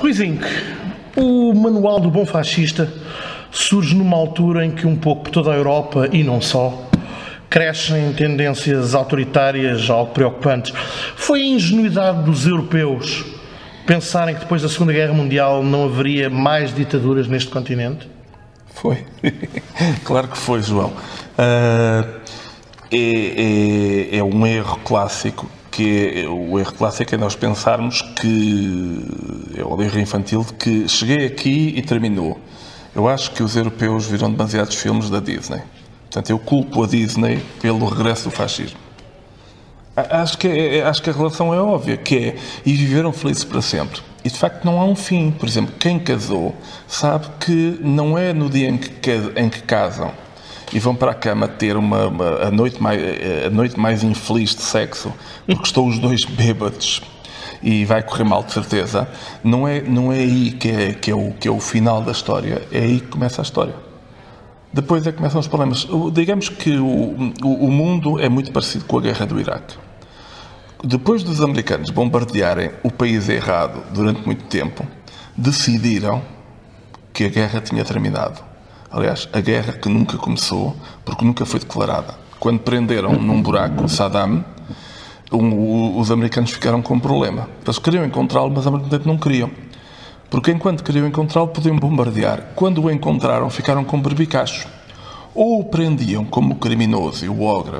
Ruizinho, o Manual do Bom Fascista surge numa altura em que um pouco por toda a Europa, e não só, crescem tendências autoritárias algo preocupantes. Foi a ingenuidade dos europeus pensarem que depois da Segunda Guerra Mundial não haveria mais ditaduras neste continente? Foi. Claro que foi, João. É um erro clássico, o erro clássico é nós pensarmos que é o erro infantil de que cheguei aqui e terminou. Eu acho que os europeus viram demasiados filmes da Disney. Portanto, eu culpo a Disney pelo regresso do fascismo. Acho que a relação é óbvia, que é, e viveram felizes para sempre. E de facto não há um fim. Por exemplo, quem casou sabe que não é no dia em que casam e vão para a cama ter a noite mais infeliz de sexo, porque estão os dois bêbados e vai correr mal de certeza. Não é aí que é o final da história. É aí que começa a história. Depois é que começam os problemas. Digamos que o mundo é muito parecido com a guerra do Iraque. Depois dos americanos bombardearem o país errado durante muito tempo, decidiram que a guerra tinha terminado. Aliás, a guerra que nunca começou, porque nunca foi declarada. Quando prenderam num buraco Saddam, os americanos ficaram com um problema. Eles queriam encontrá-lo, mas ao mesmo tempo não queriam. Porque enquanto queriam encontrá-lo, podiam bombardear. Quando o encontraram, ficaram com berbicachos. Ou o prendiam como criminoso e o ogre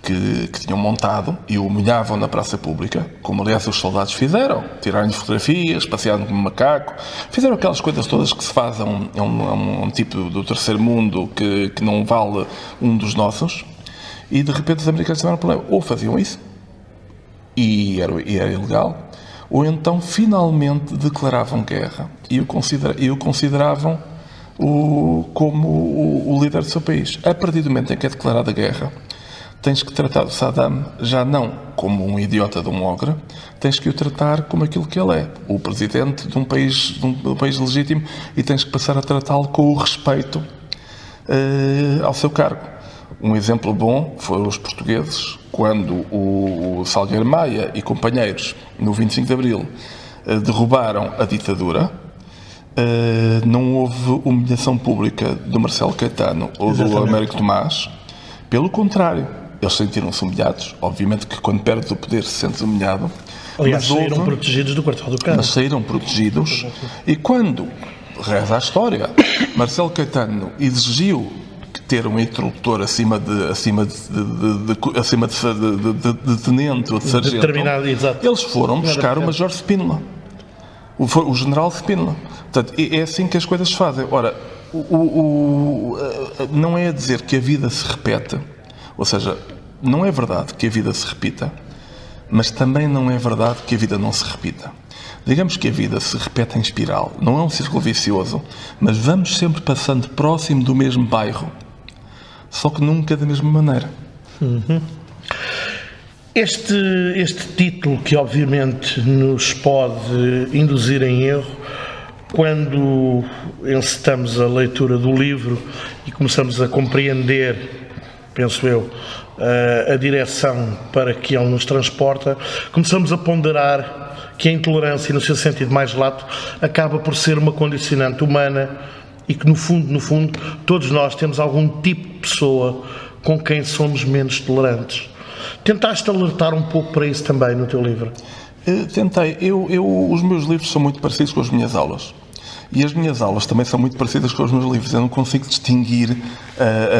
que tinham montado e o humilhavam na praça pública, como aliás os soldados fizeram. Tiraram-lhe fotografias, passearam como macaco, fizeram aquelas coisas todas que se faz a um tipo do terceiro mundo que não vale um dos nossos. E de repente os americanos tiveram um problema. Ou faziam isso, e era ilegal, ou então finalmente declaravam guerra e o consideravam como o líder do seu país. A partir do momento em que é declarada guerra, tens que tratar o Saddam já não como um idiota de um ogre, tens que o tratar como aquilo que ele é, o presidente de um país legítimo, e tens que passar a tratá-lo com o respeito ao seu cargo. Um exemplo bom foram os portugueses, quando o Salgueiro Maia e companheiros, no 25 de Abril, derrubaram a ditadura. Não houve humilhação pública do Marcelo Caetano ou do Américo Tomás. Pelo contrário, eles sentiram-se humilhados. Obviamente que quando perdes o poder se sentes humilhado. Aliás, saíram protegidos do quartel do Cabo. Mas saíram protegidos. E quando, reza a história, Marcelo Caetano exigiu ter um interlocutor acima de tenente ou de sargento, eles foram buscar o Major Spínola, o General Spínola. Portanto, é assim que as coisas se fazem. Ora, não é a dizer que a vida se repete, ou seja, não é verdade que a vida se repita, mas também não é verdade que a vida não se repita. Digamos que a vida se repete em espiral. Não é um círculo vicioso, mas vamos sempre passando próximo do mesmo bairro, só que nunca da mesma maneira. Este título, que obviamente nos pode induzir em erro, quando encetamos a leitura do livro e começamos a compreender, penso eu, a direção para que ele nos transporta, começamos a ponderar que a intolerância, no seu sentido mais lato, acaba por ser uma condicionante humana e que, no fundo, todos nós temos algum tipo de pessoa com quem somos menos tolerantes. Tentaste alertar um pouco para isso também no teu livro? Tentei. Os meus livros são muito parecidos com as minhas aulas. E as minhas aulas também são muito parecidas com os meus livros. Eu não consigo distinguir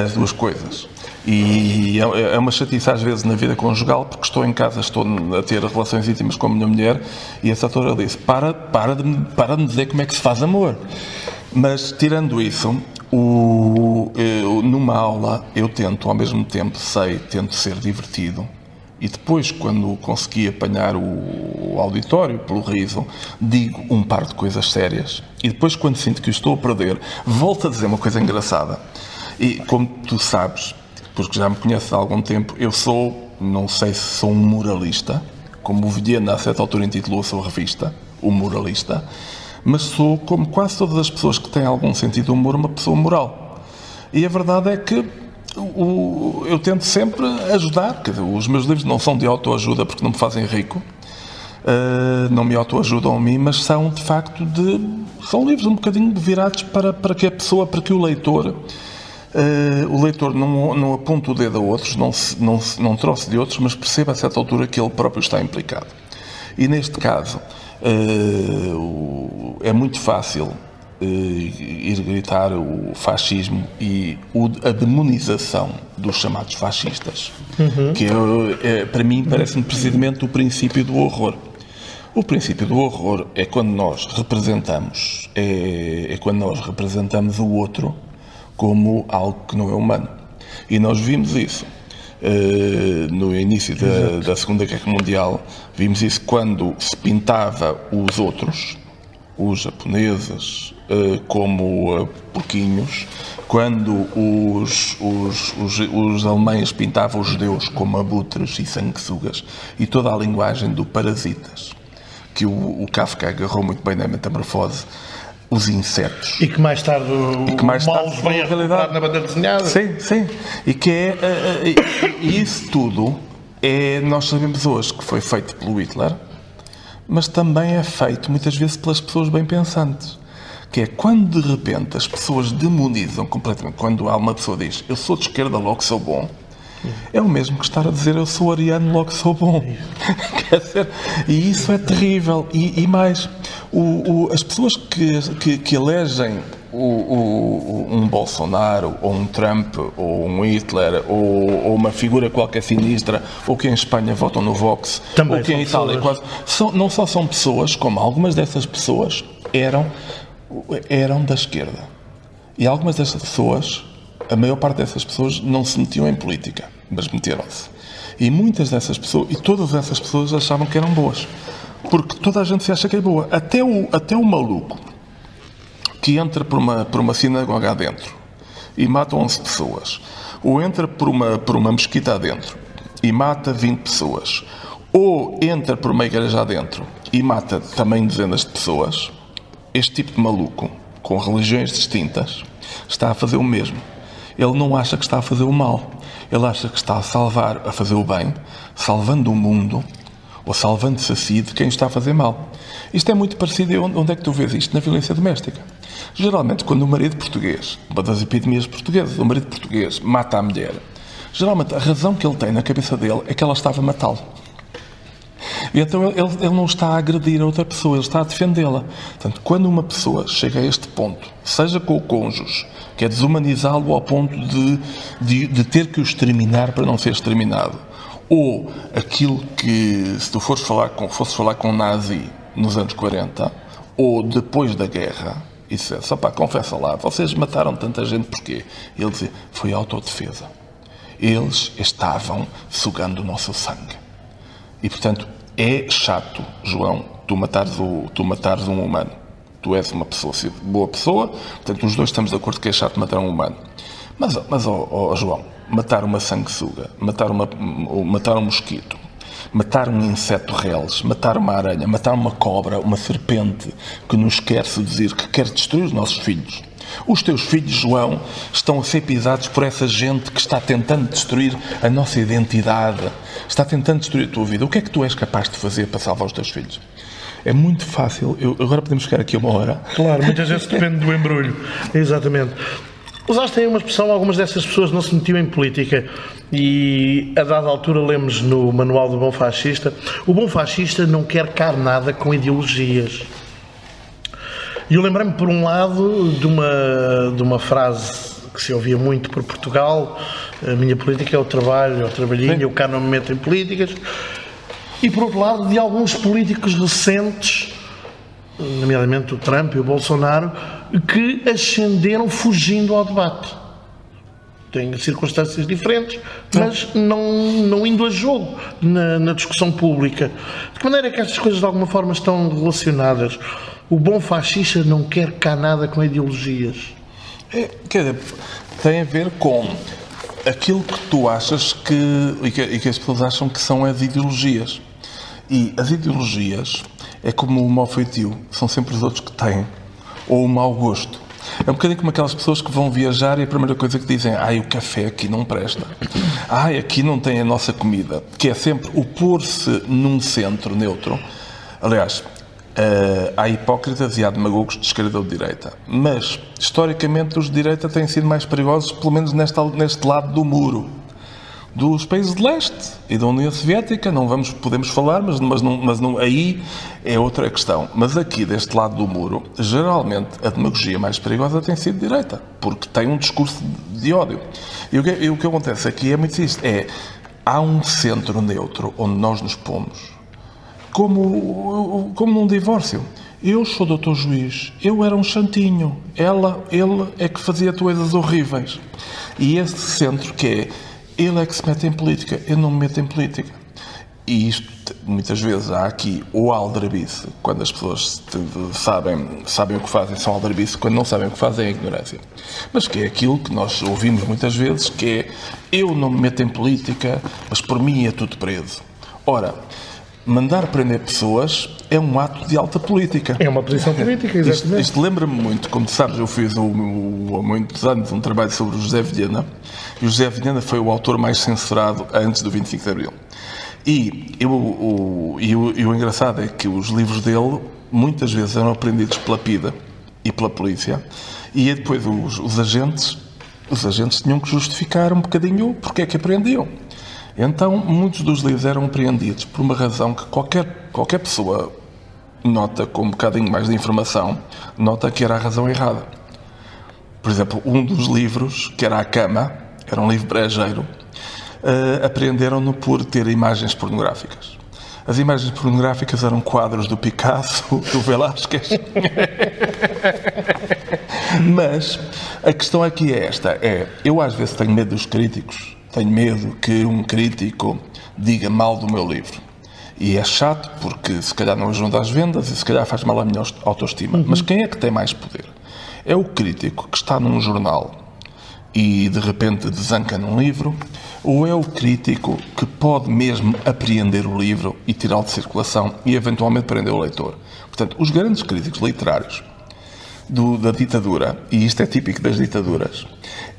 as duas coisas. E é uma chatice às vezes na vida conjugal, porque estou em casa, estou a ter relações íntimas com a minha mulher e essa autora disse, para de me dizer como é que se faz amor. Mas, tirando isso, numa aula eu tento, ao mesmo tempo, tento ser divertido, e depois, quando consegui apanhar o auditório pelo riso, digo um par de coisas sérias, e depois, quando sinto que o estou a perder, volto a dizer uma coisa engraçada. E, como tu sabes, porque já me conheces há algum tempo, eu não sei se sou um moralista, como o Vilhena a certa altura intitulou a sua revista, O Moralista, mas sou, como quase todas as pessoas que têm algum sentido de humor, uma pessoa moral. E a verdade é que eu tento sempre ajudar. Quer dizer, os meus livros não são de autoajuda porque não me fazem rico, não me autoajudam a mim, mas são de facto são livros um bocadinho virados para que a pessoa, para que o leitor não aponte o dedo a outros, não troce de outros, mas perceba a certa altura que ele próprio está implicado. E neste caso é muito fácil ir gritar o fascismo e a demonização dos chamados fascistas, que para mim parece-me precisamente o princípio do horror. O princípio do horror é quando nós representamos o outro como algo que não é humano. E nós vimos isso no início da Segunda Guerra Mundial, vimos isso quando se pintava os outros, os japoneses, como porquinhos, quando os alemães pintavam os judeus como abutres e sanguessugas, e toda a linguagem do parasitas, que o Kafka agarrou muito bem na Metamorfose, os insetos. E que mais tarde o mal os veio a recuperar na banda desenhada. Sim, sim. E isso tudo nós sabemos hoje que foi feito pelo Hitler, mas também é feito muitas vezes pelas pessoas bem pensantes. Que é quando de repente as pessoas demonizam completamente, quando há uma pessoa que diz eu sou de esquerda, logo sou bom, é o mesmo que estar a dizer eu sou ariano, logo sou bom. Quer dizer, e isso é terrível. E mais, as pessoas que elegem um Bolsonaro, ou um Trump, ou um Hitler, ou uma figura qualquer sinistra, ou que em Espanha votam no Vox, também ou que em Itália quase, não só são pessoas, como algumas dessas pessoas eram da esquerda. E algumas dessas pessoas, a maior parte dessas pessoas não se metiam em política, mas meteram-se. E muitas dessas pessoas, e todas essas pessoas achavam que eram boas. Porque toda a gente se acha que é boa. Até o maluco que entra por uma sinagoga adentro e mata 11 pessoas, ou entra por uma mesquita adentro e mata 20 pessoas, ou entra por uma igreja adentro e mata também dezenas de pessoas, este tipo de maluco, com religiões distintas, está a fazer o mesmo. Ele não acha que está a fazer o mal. Ele acha que está a fazer o bem, salvando o mundo, ou salvando-se a si de quem está a fazer mal. Isto é muito parecido. Onde é que tu vês isto? Na violência doméstica. Geralmente, quando o marido português, uma das epidemias portuguesas, o marido português mata a mulher, geralmente a razão que ele tem na cabeça dele é que ela estava a matá-lo. E então ele não está a agredir a outra pessoa, ele está a defendê-la. Portanto, quando uma pessoa chega a este ponto, seja com o cônjuge, que é desumanizá-lo ao ponto de ter que o exterminar para não ser exterminado, ou aquilo que, se tu fosses falar com um nazi nos anos 40, ou depois da guerra, e dissesse, confessa lá, vocês mataram tanta gente porquê? Ele dizia, foi autodefesa. Eles estavam sugando o nosso sangue. E, portanto, é chato, João, tu matares um humano. Tu és uma pessoa, boa pessoa, portanto, os dois estamos de acordo que é chato matar um humano. Mas João, matar uma sanguessuga, matar um mosquito, matar um inseto reles, matar uma aranha, matar uma cobra, uma serpente que nos quer seduzir, que quer destruir os nossos filhos. Os teus filhos, João, estão a ser pisados por essa gente que está tentando destruir a nossa identidade, está tentando destruir a tua vida. O que é que tu és capaz de fazer para salvar os teus filhos? É muito fácil. Agora podemos ficar aqui uma hora. Claro, muitas vezes depende do embrulho. Exatamente. Usaste aí uma expressão, algumas dessas pessoas não se metiam em política e a dada altura lemos no Manual do Bom Fascista, o bom fascista não quer cá nada com ideologias. E eu lembrei-me, por um lado, de uma frase que se ouvia muito por Portugal, a minha política é o trabalho, é o trabalhinho, eu cá não me meto em políticas, e por outro lado, de alguns políticos recentes, nomeadamente o Trump e o Bolsonaro, que ascenderam fugindo ao debate. Têm circunstâncias diferentes, mas não indo a jogo na discussão pública. De que maneira é que estas coisas de alguma forma estão relacionadas? O bom fascista não quer cá nada com ideologias. Quer dizer, tem a ver com aquilo que tu achas e que as pessoas acham que são as ideologias. E as ideologias é como o mau feitio, são sempre os outros que têm, ou o mau gosto. É um bocadinho como aquelas pessoas que vão viajar e a primeira coisa que dizem, o café aqui não presta, aqui não tem a nossa comida, que é sempre o pôr-se num centro neutro, Aliás, há hipócritas e há demagogos de esquerda ou de direita. Mas, historicamente, os de direita têm sido mais perigosos, pelo menos neste lado do muro. Dos países de leste e da União Soviética, podemos falar, mas não, aí é outra questão. Mas aqui, deste lado do muro, geralmente a demagogia mais perigosa tem sido de direita, porque tem um discurso de ódio. E o que acontece aqui é muito isto, há um centro neutro onde nós nos pomos, como num divórcio. Eu sou doutor juiz, eu era um santinho, ele é que fazia coisas horríveis. E esse centro ele é que se mete em política, eu não me meto em política. E isto, muitas vezes, há aqui o aldrabice, quando as pessoas sabem o que fazem, são aldrabice, quando não sabem o que fazem é ignorância. Mas que é aquilo que nós ouvimos muitas vezes, que é, eu não me meto em política, mas por mim é tudo preso. Ora, mandar prender pessoas é um ato de alta política. É uma posição política, exatamente. Isto lembra-me muito, como tu sabes, eu fiz há muitos anos um trabalho sobre o José Vilhena, e o José Vilhena foi o autor mais censurado antes do 25 de Abril. E o engraçado é que os livros dele, muitas vezes, eram apreendidos pela PIDE e pela polícia, e depois os agentes tinham que justificar um bocadinho porque é que apreendiam. Então, muitos dos livros eram apreendidos por uma razão que qualquer pessoa nota, com um bocadinho mais de informação, nota que era a razão errada. Por exemplo, um dos livros, que era A Cama, era um livro brejeiro, apreenderam-no por ter imagens pornográficas. As imagens pornográficas eram quadros do Picasso, do Velázquez. Mas a questão aqui é esta, eu às vezes tenho medo dos críticos, tenho medo que um crítico diga mal do meu livro. E é chato porque se calhar não ajuda às vendas e se calhar faz mal à minha autoestima. Mas quem é que tem mais poder? É o crítico que está num jornal e de repente desanca num livro, ou é o crítico que pode mesmo apreender o livro e tirá-lo de circulação e eventualmente prender o leitor? Portanto, os grandes críticos literários da ditadura, e isto é típico das ditaduras,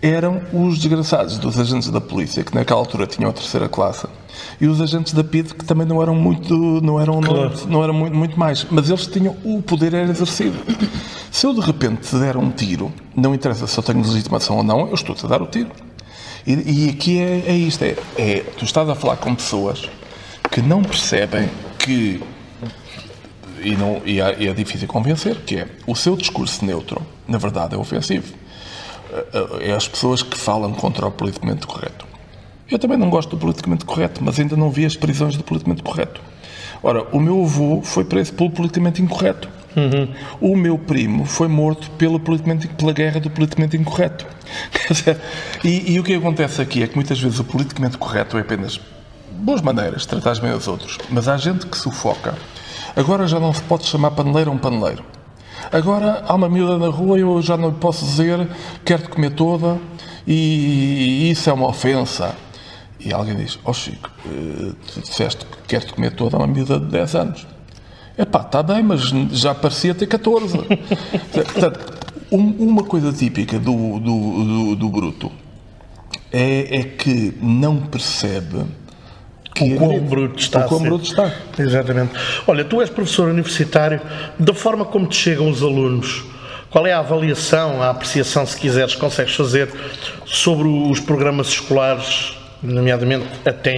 eram os desgraçados dos agentes da polícia, que naquela altura tinham a terceira classe, e os agentes da PIDE, que também não eram muito mais, mas eles tinham, o poder era exercido. Se eu de repente te der um tiro, não interessa se eu tenho legitimação ou não, eu estou-te a dar o tiro. E aqui é isto, tu estás a falar com pessoas que não percebem que, e é difícil convencer, que o seu discurso neutro, na verdade, é ofensivo. É as pessoas que falam contra o politicamente correto. Eu também não gosto do politicamente correto, mas ainda não vi as prisões do politicamente correto. Ora, o meu avô foi preso pelo politicamente incorreto. O meu primo foi morto pela guerra do politicamente incorreto. Quer dizer, e o que acontece aqui é que muitas vezes o politicamente correto é apenas boas maneiras de tratar bem os outros, mas há gente que sufoca. Agora já não se pode chamar paneleiro a um paneleiro. Agora há uma miúda na rua e eu já não lhe posso dizer quero-te comer toda e isso é uma ofensa. E alguém diz, Chico, tu disseste que quero-te comer toda a uma miúda de 10 anos. Epá, está bem, mas já parecia ter 14. Portanto, uma coisa típica do bruto é que não percebe o quão bruto está. Exatamente. Olha, tu és professor universitário, da forma como te chegam os alunos, qual é a avaliação, a apreciação, se quiseres, consegues fazer sobre os programas escolares, nomeadamente até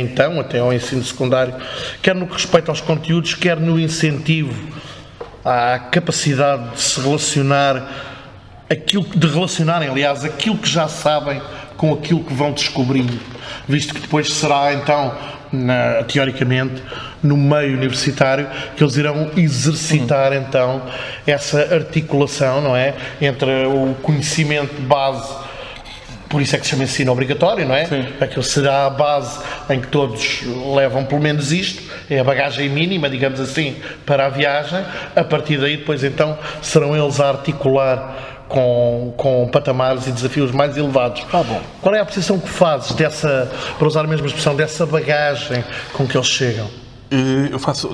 ao ensino secundário, quer no que respeita aos conteúdos, quer no incentivo à capacidade de se relacionarem, aliás, aquilo que já sabem com aquilo que vão descobrindo, visto que depois será então, teoricamente, no meio universitário, que eles irão exercitar então essa articulação, não é? Entre o conhecimento de base, por isso é que se chama ensino obrigatório, não é? Sim. Aquilo será a base em que todos levam pelo menos isto, é a bagagem mínima, digamos assim, para a viagem. A partir daí, depois então, serão eles a articular com patamares e desafios mais elevados. Bom. Qual é a apreciação que fazes dessa, para usar a mesma expressão, dessa bagagem com que eles chegam?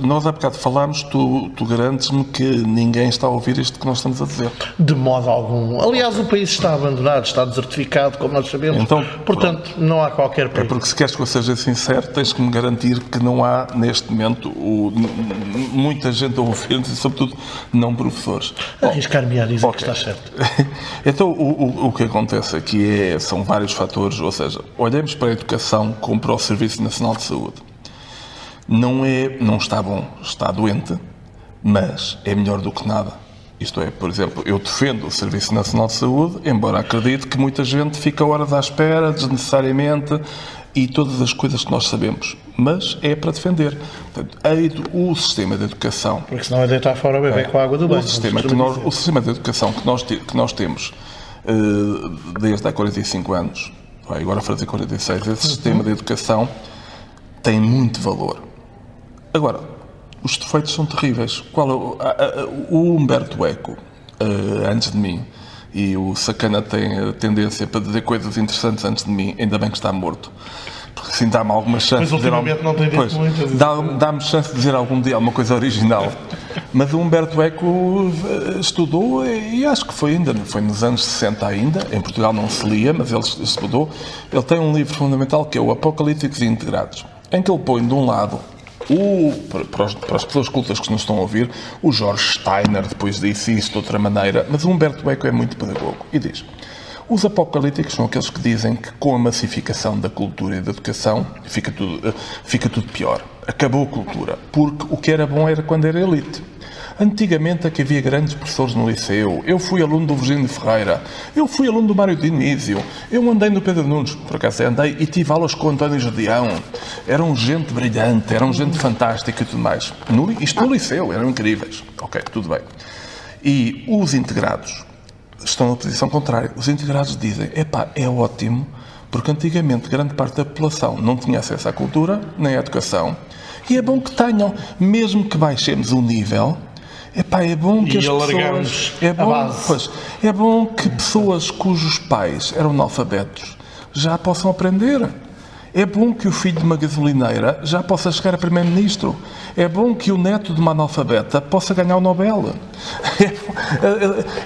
Nós há bocado falámos, tu garantes-me que ninguém está a ouvir isto que nós estamos a dizer. De modo algum. Aliás, o país está abandonado, está desertificado, como nós sabemos. Então, portanto, não há qualquer perigo. É porque se queres que eu seja sincero, tens que me garantir que não há, neste momento, muita gente a ouvir-nos e, sobretudo, não professores. Arriscar-me a dizer que está certo. Então, o que acontece aqui são vários fatores, ou seja, olhamos para a educação como para o Serviço Nacional de Saúde. Não está bom, está doente, mas é melhor do que nada. Isto é, por exemplo, eu defendo o Serviço Nacional de Saúde, embora acredite que muita gente fica horas à espera, desnecessariamente, e todas as coisas que nós sabemos. Mas é para defender. Portanto, o sistema de educação... Porque senão é deitar fora o bebê com a água do banho. O sistema de educação que nós temos desde há 45 anos, agora a fazer 46, esse sistema de educação tem muito valor. Agora, os defeitos são terríveis. O Humberto Eco, antes de mim, e o Sacana tem a tendência para dizer coisas interessantes antes de mim, ainda bem que está morto. Porque assim dá-me alguma chance de dizer dá-me chance de dizer algum dia alguma coisa original. Mas o Humberto Eco estudou, e acho que foi nos anos 60 ainda, em Portugal não se lia, mas ele estudou. Ele tem um livro fundamental que é o Apocalípticos e Integrados, em que ele põe de um lado, para as pessoas cultas que nos estão a ouvir, o Jorge Steiner depois disse isso de outra maneira, mas o Humberto Eco é muito pedagogo e diz: os apocalípticos são aqueles que dizem que com a massificação da cultura e da educação fica tudo pior. Acabou a cultura, porque o que era bom era quando era elite. Antigamente é que havia grandes professores no liceu. Eu fui aluno do Virgínio Ferreira. Eu fui aluno do Mário Dionísio. Eu andei no Pedro Nunes. Por acaso andei e tive aulas com o António Gedeão. Eram gente brilhante, eram gente fantástica e tudo mais. Isto no liceu, eram incríveis. Ok, tudo bem. E os integrados estão na posição contrária. Os integrados dizem, é ótimo, porque antigamente grande parte da população não tinha acesso à cultura, nem à educação. E é bom que tenham, mesmo que baixemos o nível... é bom que as pessoas... É bom que pessoas cujos pais eram analfabetos já possam aprender. É bom que o filho de uma gasolineira já possa chegar a primeiro-ministro. É bom que o neto de uma analfabeta possa ganhar o Nobel.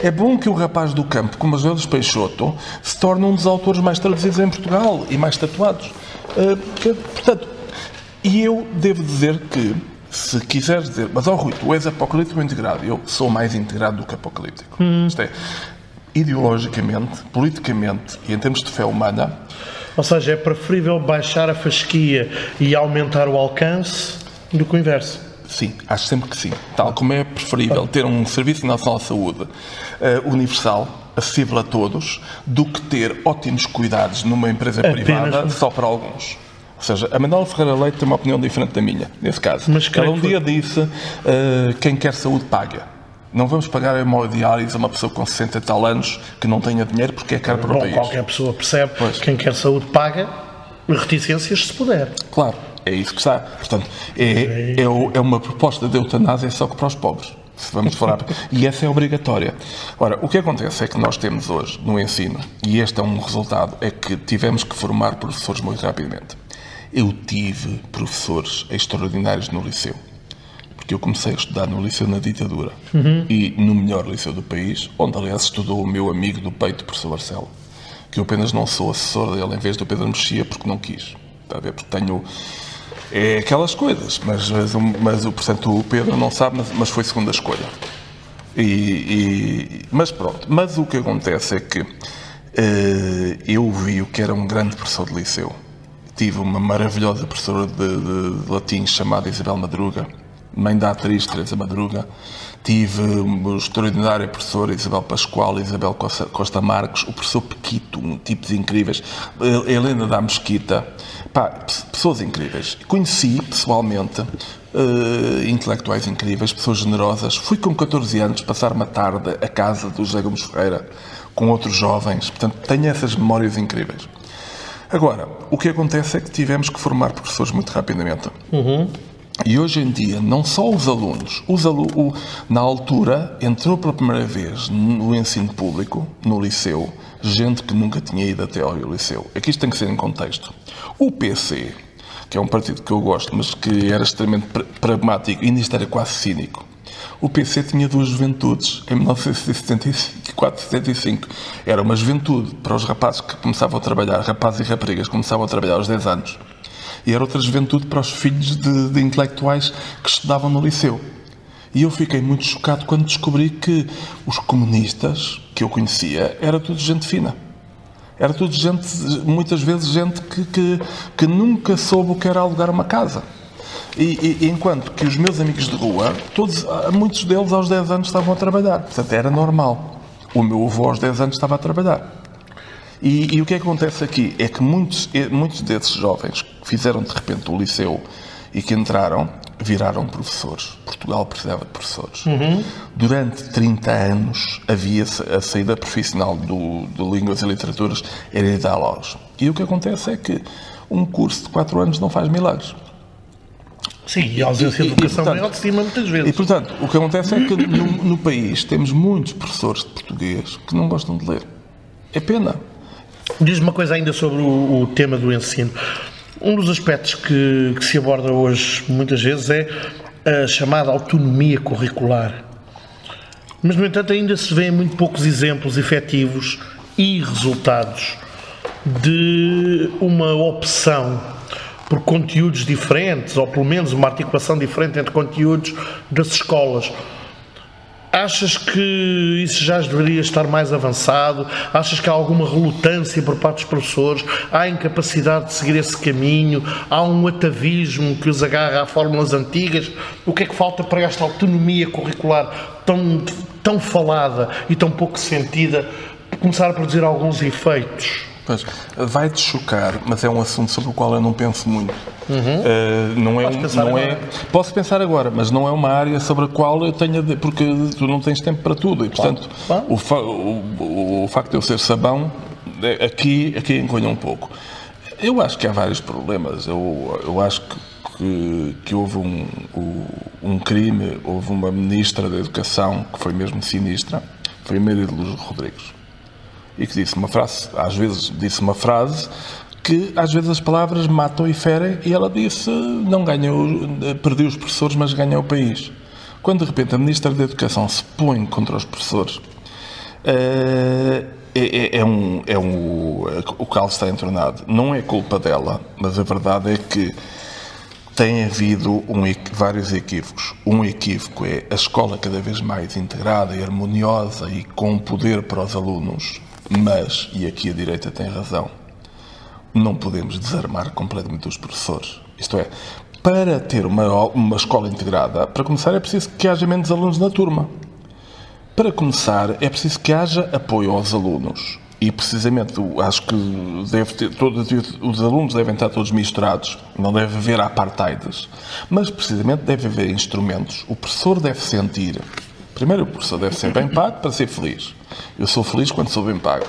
É bom que o rapaz do campo, como Azevedo Peixoto, se torne um dos autores mais traduzidos em Portugal e mais tatuados. Portanto, e eu devo dizer que, se quiseres dizer, mas Rui, tu és apocalíptico ou integrado? Eu sou mais integrado do que apocalíptico. Isto é, ideologicamente, politicamente e em termos de fé humana. Ou seja, é preferível baixar a fasquia e aumentar o alcance do que o inverso. Sim, acho sempre que sim. Tal como é preferível ter um Serviço Nacional de Saúde universal, acessível a todos, do que ter ótimos cuidados numa empresa privada só para alguns. Ou seja, a Manuela Ferreira Leite tem uma opinião diferente da minha, nesse caso. Ela um dia disse, quem quer saúde paga. Não vamos pagar hemodiálise a uma pessoa com 60 e tal anos que não tenha dinheiro porque é caro para o país. Qualquer pessoa percebe, quem quer saúde paga, reticências se puder. Claro, é isso que está. Portanto, é uma proposta de eutanásia só que para os pobres. Se vamos falar. E essa é obrigatória. Ora, o que acontece é que nós temos hoje no ensino, e este é um resultado, é que tivemos que formar professores muito rapidamente. Eu tive professores extraordinários no liceu. Porque eu comecei a estudar no liceu na ditadura. E no melhor liceu do país, onde aliás estudou o meu amigo do peito, o professor Marcelo. Que eu apenas não sou assessor dele em vez do Pedro Mexia porque não quis. Está a ver? Porque tenho... É aquelas coisas. Portanto, o Pedro não sabe, mas foi segunda escolha. Mas pronto. Mas o que acontece é que eu vi o que era um grande professor de liceu. Tive uma maravilhosa professora de latim chamada Isabel Madruga, mãe da atriz Teresa Madruga. Tive uma extraordinária professora Isabel Pascoal, Isabel Costa Marques, o professor Pequito, tipos incríveis, Helena da Mesquita, pessoas incríveis. Conheci pessoalmente intelectuais incríveis, pessoas generosas. Fui com 14 anos passar uma tarde à casa do José Gomes Ferreira com outros jovens, portanto tenho essas memórias incríveis. Agora, o que acontece é que tivemos que formar professores muito rapidamente. E hoje em dia, não só os alunos, na altura, entrou pela primeira vez no ensino público, no liceu, gente que nunca tinha ido até ao liceu. Aqui isto tem que ser em contexto. O PC que é um partido que eu gosto, mas que era extremamente pragmático e nisto era quase cínico. O PC tinha duas juventudes, em 1974 e 75. Era uma juventude para os rapazes que começavam a trabalhar, rapazes e raparigas que começavam a trabalhar aos 10 anos. E era outra juventude para os filhos de intelectuais que estudavam no liceu. E eu fiquei muito chocado quando descobri que os comunistas que eu conhecia era tudo gente fina. Era tudo gente, muitas vezes gente que nunca soube o que era alugar uma casa. E enquanto que os meus amigos de rua, muitos deles aos 10 anos estavam a trabalhar. Portanto, era normal. O meu avô aos 10 anos estava a trabalhar. E o que acontece aqui é que muitos desses jovens que fizeram de repente o liceu e que entraram, viraram professores. Portugal precisava de professores. Durante 30 anos havia a saída profissional de Línguas e Literaturas, era ir dar aulas. E o que acontece é que um curso de 4 anos não faz milagres. Sim, e a ausência de educação é autoestima muitas vezes. E, portanto, o que acontece é que no país temos muitos professores de português que não gostam de ler. É pena. Diz-me uma coisa ainda sobre o tema do ensino. Um dos aspectos que se aborda hoje, muitas vezes, é a chamada autonomia curricular. Mas, no entanto, ainda se vêem muito poucos exemplos efetivos e resultados de uma opção por conteúdos diferentes, ou pelo menos uma articulação diferente entre conteúdos das escolas. Achas que isso já deveria estar mais avançado? Achas que há alguma relutância por parte dos professores? Há incapacidade de seguir esse caminho? Há um atavismo que os agarra a fórmulas antigas? O que é que falta para esta autonomia curricular tão falada e tão pouco sentida começar a produzir alguns efeitos? Pois, vai-te chocar, mas é um assunto sobre o qual eu não penso muito. Posso pensar agora, mas não é uma área sobre a qual eu tenha... Porque tu não tens tempo para tudo. E, portanto, o facto de eu ser sabão, aqui encolha um pouco. Eu acho que há vários problemas. Eu acho que houve um crime, houve uma ministra da Educação que foi mesmo sinistra, foi a Maria de Luz Rodrigues. E que disse uma frase, às vezes disse uma frase que às vezes as palavras matam e ferem, e ela disse, não ganhou, perdeu os professores, mas ganhou o país. Quando de repente a Ministra da Educação se põe contra os professores, o caos está entornado. Não é culpa dela, mas a verdade é que tem havido vários equívocos. Um equívoco é a escola cada vez mais integrada e harmoniosa e com poder para os alunos, mas, e aqui a direita tem razão, não podemos desarmar completamente os professores. Isto é, para ter uma escola integrada, para começar é preciso que haja menos alunos na turma. Para começar é preciso que haja apoio aos alunos. E precisamente, acho que os alunos devem estar todos misturados, não deve haver apartheids, mas precisamente deve haver instrumentos. O professor deve sentir, primeiro o professor deve ser bem pago para ser feliz. Eu sou feliz quando sou bem pago.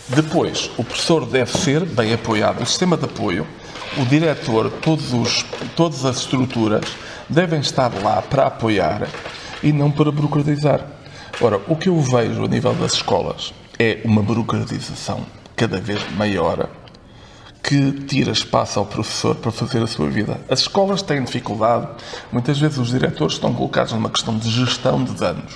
Depois, o professor deve ser bem apoiado. O sistema de apoio, o diretor, todas as estruturas devem estar lá para apoiar e não para burocratizar. Ora, o que eu vejo a nível das escolas é uma burocratização cada vez maior que tira espaço ao professor para fazer a sua vida. As escolas têm dificuldade, muitas vezes os diretores estão colocados numa questão de gestão de danos,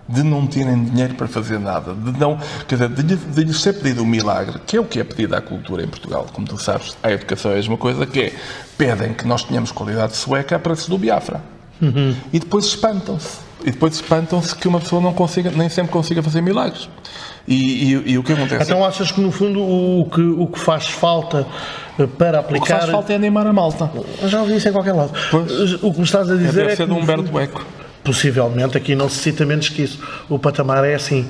de não terem dinheiro para fazer nada, de lhes ser pedido um milagre, que é o que é pedido à cultura em Portugal. Como tu sabes, à educação é a mesma coisa, que é, pedem que nós tenhamos qualidade sueca a preço do Biafra. E depois espantam-se que uma pessoa nem sempre consiga fazer milagres. E o que acontece? Então achas que no fundo o que faz falta para aplicar... O que faz falta é animar a malta. Já ouvi isso em qualquer lado. Pois, o que me estás a dizer deve ser de Humberto Eco. Possivelmente, aqui não se cita menos que isso. O patamar é assim.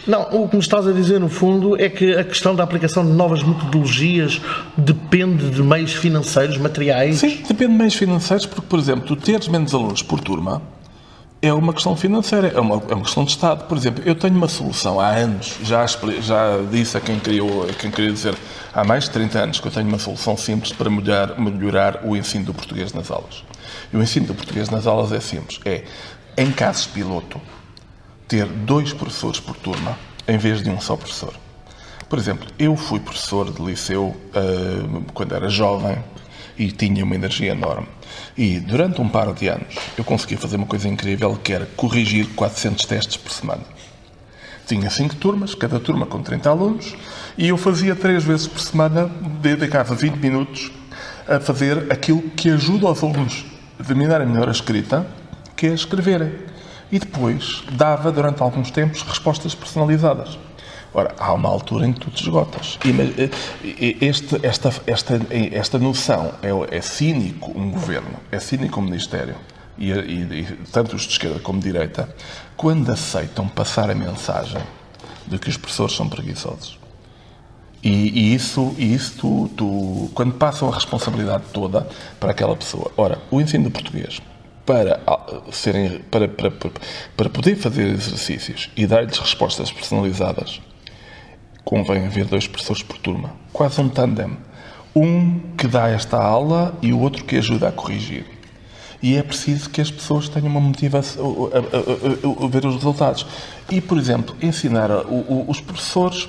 Não, o que me estás a dizer no fundo é que a questão da aplicação de novas metodologias depende de meios financeiros, materiais? Sim, depende de meios financeiros, porque, por exemplo, tu teres menos alunos por turma é uma questão financeira, é uma questão de Estado. Por exemplo, eu tenho uma solução há anos, já disse a quem queria dizer, há mais de 30 anos que eu tenho uma solução simples para melhorar o ensino do português nas aulas. E o ensino do português nas aulas é simples, em casos piloto, ter 2 professores por turma, em vez de um só professor. Por exemplo, eu fui professor de liceu quando era jovem, e tinha uma energia enorme. E durante um par de anos eu conseguia fazer uma coisa incrível, que era corrigir 400 testes por semana. Tinha 5 turmas, cada turma com 30 alunos, e eu fazia 3 vezes por semana, dedicava 20 minutos a fazer aquilo que ajuda os alunos a dominarem melhor a escrita, que é escreverem. E depois dava, durante alguns tempos, respostas personalizadas. Ora, há uma altura em que tu te esgotas. Esta noção é cínico um governo, é cínico um ministério, e tanto os de esquerda como de direita, quando aceitam passar a mensagem de que os professores são preguiçosos. E isso quando passam a responsabilidade toda para aquela pessoa. Ora, o ensino do português, para poder fazer exercícios e dar-lhes respostas personalizadas, convém haver 2 professores por turma, quase um tandem. Um que dá esta aula e o outro que ajuda a corrigir. E é preciso que as pessoas tenham uma motivação a ver os resultados. E, por exemplo, ensinar os professores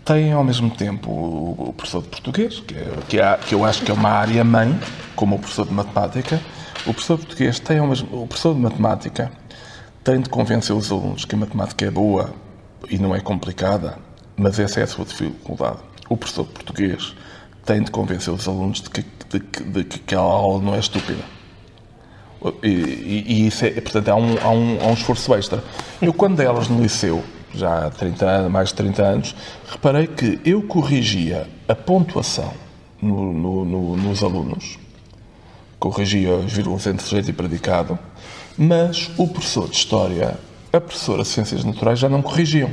têm ao mesmo tempo o professor de português, que eu acho que é uma área-mãe, como o professor de matemática. O professor de português tem o professor de matemática tem de convencer os alunos que a matemática é boa e não é complicada, mas essa é a sua dificuldade. O professor de português tem de convencer os alunos de que a aula não é estúpida. E isso portanto, há um esforço extra. Eu, quando dei aulas no liceu, já há mais de 30 anos, reparei que eu corrigia a pontuação nos alunos, corrigia as vírgulas entre sujeito e predicado, mas o professor de História, a professora de Ciências Naturais já não corrigiam,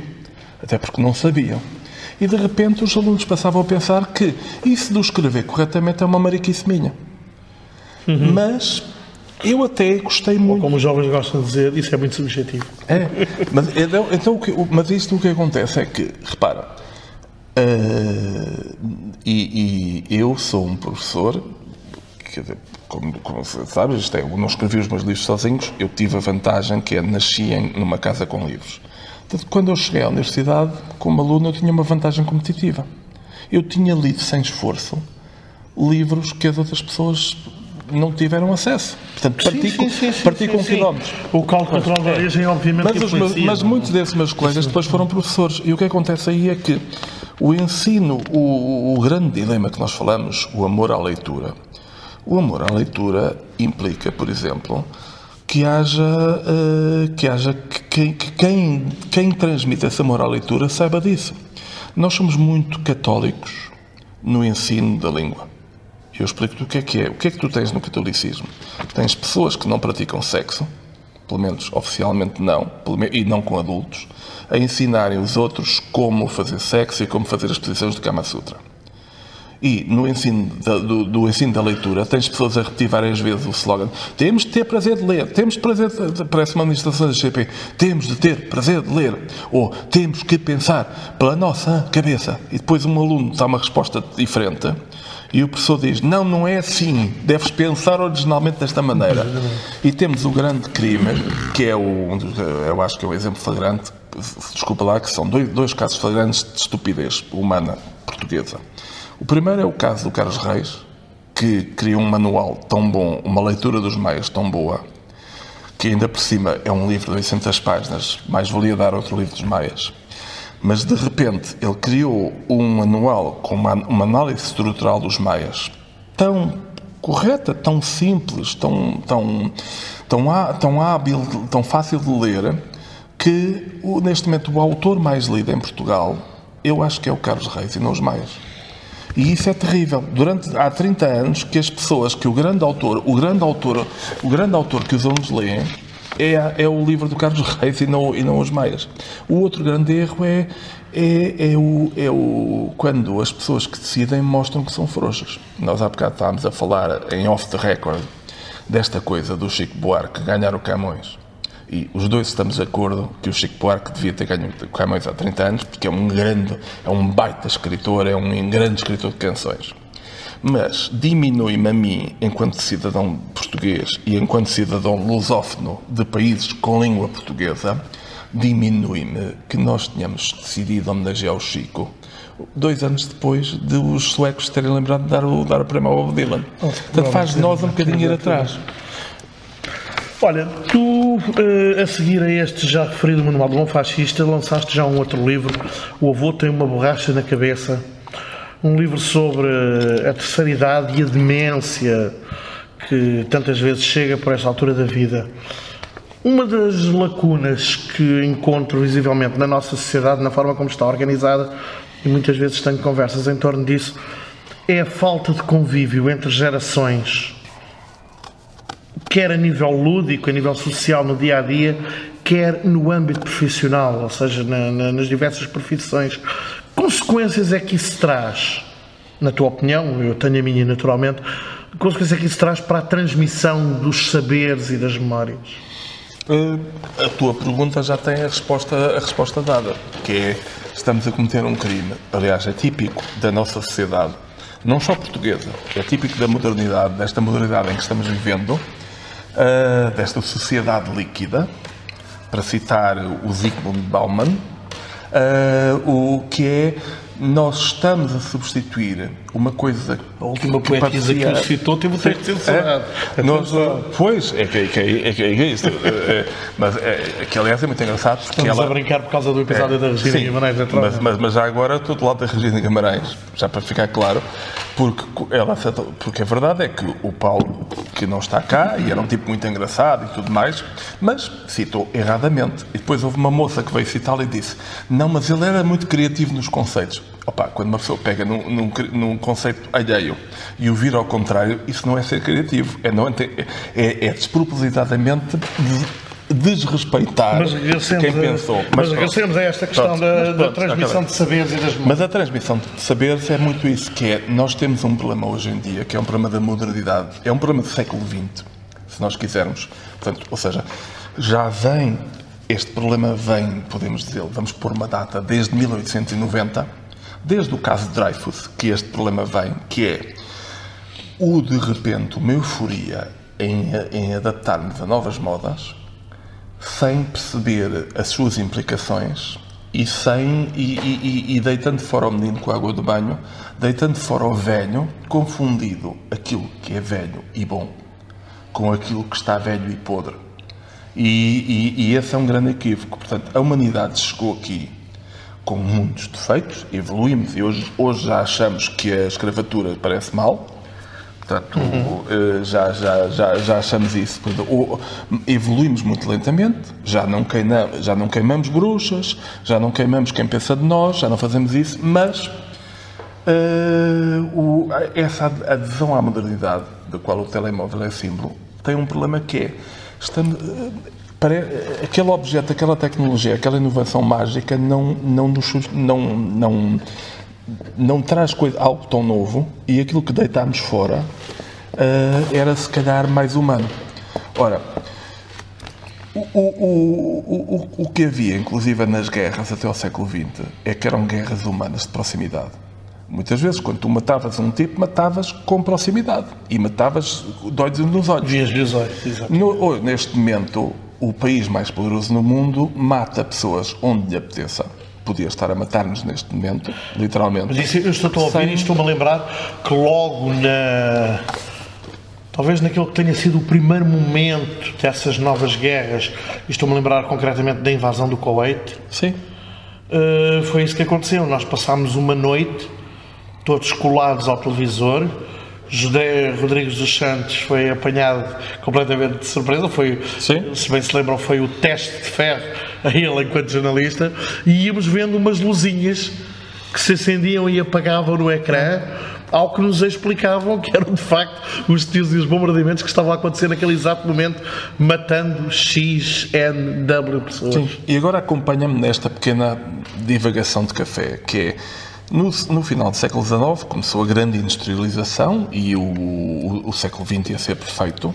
até porque não sabiam. E, de repente, os alunos passavam a pensar que isso de escrever corretamente é uma mariquice minha. Mas eu até gostei muito... Ou como os jovens gostam de dizer, isso é muito subjetivo. Mas isto o que acontece é que, repara, eu sou um professor, quer dizer, como você sabe, eu não escrevi os meus livros sozinhos, eu tive a vantagem que nasci numa casa com livros. Portanto, quando eu cheguei à universidade, como aluno, eu tinha uma vantagem competitiva. Eu tinha lido sem esforço livros que as outras pessoas não tiveram acesso. Portanto, parti com quilómetros. O cálculo natural da origem, obviamente, mas muitos desses meus colegas depois foram professores. E o que acontece aí é que o ensino, o grande dilema que nós falamos, o amor à leitura. O amor à leitura implica, por exemplo, que quem transmite esse amor à leitura saiba disso. Nós somos muito católicos no ensino da língua. Eu explico-te o que é. O que é que tu tens no catolicismo? Tens pessoas que não praticam sexo, pelo menos oficialmente não, e não com adultos, a ensinarem os outros como fazer sexo e como fazer as posições do Kama Sutra. E no ensino do ensino da leitura, tens pessoas a repetir várias vezes o slogan: temos de ter prazer de ler, temos prazer de... Parece uma administração da GP. Temos de ter prazer de ler. Ou temos que pensar pela nossa cabeça. E depois um aluno dá uma resposta diferente e o professor diz: não é assim, deves pensar originalmente desta maneira. E temos o grande crime, que é eu acho que é o exemplo flagrante, desculpa lá, que são dois casos flagrantes de estupidez humana portuguesa. O primeiro é o caso do Carlos Reis, que criou um manual tão bom, uma leitura dos maias tão boa, que ainda por cima é um livro de 800 páginas, mais valia dar outro livro dos maias. Mas, de repente, ele criou um manual com uma análise estrutural dos maias tão correta, tão simples, tão hábil, tão fácil de ler, que, neste momento, o autor mais lido em Portugal, eu acho que é o Carlos Reis e não os maias. E isso é terrível. Há 30 anos que as pessoas, que o grande autor que os alunos leem é o livro do Carlos Reis e não os maias. O outro grande erro quando as pessoas que decidem mostram que são frouxas. Nós há bocado estávamos a falar em off the record desta coisa do Chico Buarque ganhar o Camões. E os dois estamos de acordo que o Chico Buarque devia ter ganho o Camões há 30 anos, porque é um baita escritor, é um grande escritor de canções. Mas diminui-me a mim, enquanto cidadão português e enquanto cidadão lusófono de países com língua portuguesa, diminui-me que nós tenhamos decidido homenagear o Chico 2 anos depois de os suecos terem lembrado de dar o prémio ao Bob Dylan. Portanto, faz de nós um bocadinho ir atrás. Olha, tu, a seguir a este já referido Manual do Bom Fascista, lançaste já um outro livro, O Avô Tem uma Borracha na Cabeça, um livro sobre a terceira idade e a demência que tantas vezes chega por esta altura da vida. Uma das lacunas que encontro visivelmente na nossa sociedade, na forma como está organizada, e muitas vezes tenho conversas em torno disso, é a falta de convívio entre gerações, quer a nível lúdico, a nível social no dia-a-dia, quer no âmbito profissional, ou seja, nas diversas profissões. Que consequências é que isso traz, na tua opinião, eu tenho a minha naturalmente, que consequências é que isso traz para a transmissão dos saberes e das memórias? A tua pergunta já tem a resposta dada, que é, estamos a cometer um crime, aliás, é típico da nossa sociedade, não só portuguesa, é típico da modernidade, desta modernidade em que estamos vivendo, desta sociedade líquida, para citar o Zygmunt Bauman, o que é, nós estamos a substituir uma coisa... A última poetisa que ele citou teve o texto censurado. Pois, é isso. Mas, que aliás é muito engraçado. Estamos a brincar por causa do episódio da Regina Guimarães. Mas já agora estou do lado da Regina Guimarães, já para ficar claro, porque a verdade é que o Paulo, que não está cá, e era um tipo muito engraçado e tudo mais, mas citou erradamente. E depois houve uma moça que veio citá-lo e disse, não, mas ele era muito criativo nos conceitos. Opa, quando uma pessoa pega num conceito alheio e o vira ao contrário, isso não é ser criativo, é despropositadamente desrespeitar quem pensou. Mas regressemos a esta questão da transmissão de saberes e das memórias. Mas a transmissão de saberes é muito isso, que é, nós temos um problema hoje em dia, que é um problema da modernidade, é um problema do século XX, se nós quisermos. Portanto, ou seja, este problema vem, podemos dizer, vamos pôr uma data, desde 1890, desde o caso de Dreyfus, que este problema vem, que é de repente, uma euforia em adaptarmos a novas modas, sem perceber as suas implicações e deitando fora o menino com a água do banho, deitando fora o velho, confundido aquilo que é velho e bom com aquilo que está velho e podre. E esse é um grande equívoco. Portanto, a humanidade chegou aqui com muitos defeitos, evoluímos e hoje já achamos que a escravatura parece mal. Portanto, já achamos isso. Evoluímos muito lentamente, já não queimamos bruxas, já não queimamos quem pensa de nós, já não fazemos isso, mas essa adesão à modernidade, da qual o telemóvel é símbolo, tem um problema que é, aquele objeto, aquela tecnologia, aquela inovação mágica não traz algo tão novo, e aquilo que deitámos fora era se calhar mais humano. Ora, o que havia, inclusive nas guerras até ao século XX, é que eram guerras humanas de proximidade. Muitas vezes, quando tu matavas um tipo, matavas com proximidade e matavas de olhos nos olhos. Vias olhos, exato. Neste momento, o país mais poderoso no mundo mata pessoas onde lhe apeteça. Podia estar a matar-nos neste momento, literalmente. Mas isso, eu estou a ouvir e estou-me a lembrar que logo talvez naquele que tenha sido o primeiro momento dessas novas guerras, e estou-me a lembrar concretamente da invasão do Kuwait. Sim. Foi isso que aconteceu. Nós passámos uma noite todos colados ao televisor. José Rodrigues dos Santos foi apanhado completamente de surpresa. Se bem se lembram, foi o teste de ferro a ele enquanto jornalista, e íamos vendo umas luzinhas que se acendiam e apagavam no ecrã, ao que nos explicavam que eram de facto os tiros e os bombardeamentos que estavam a acontecer naquele exato momento, matando XNW pessoas. Sim. E agora acompanha-me nesta pequena divagação de café, que é, no final do século XIX começou a grande industrialização e o século XX ia ser perfeito.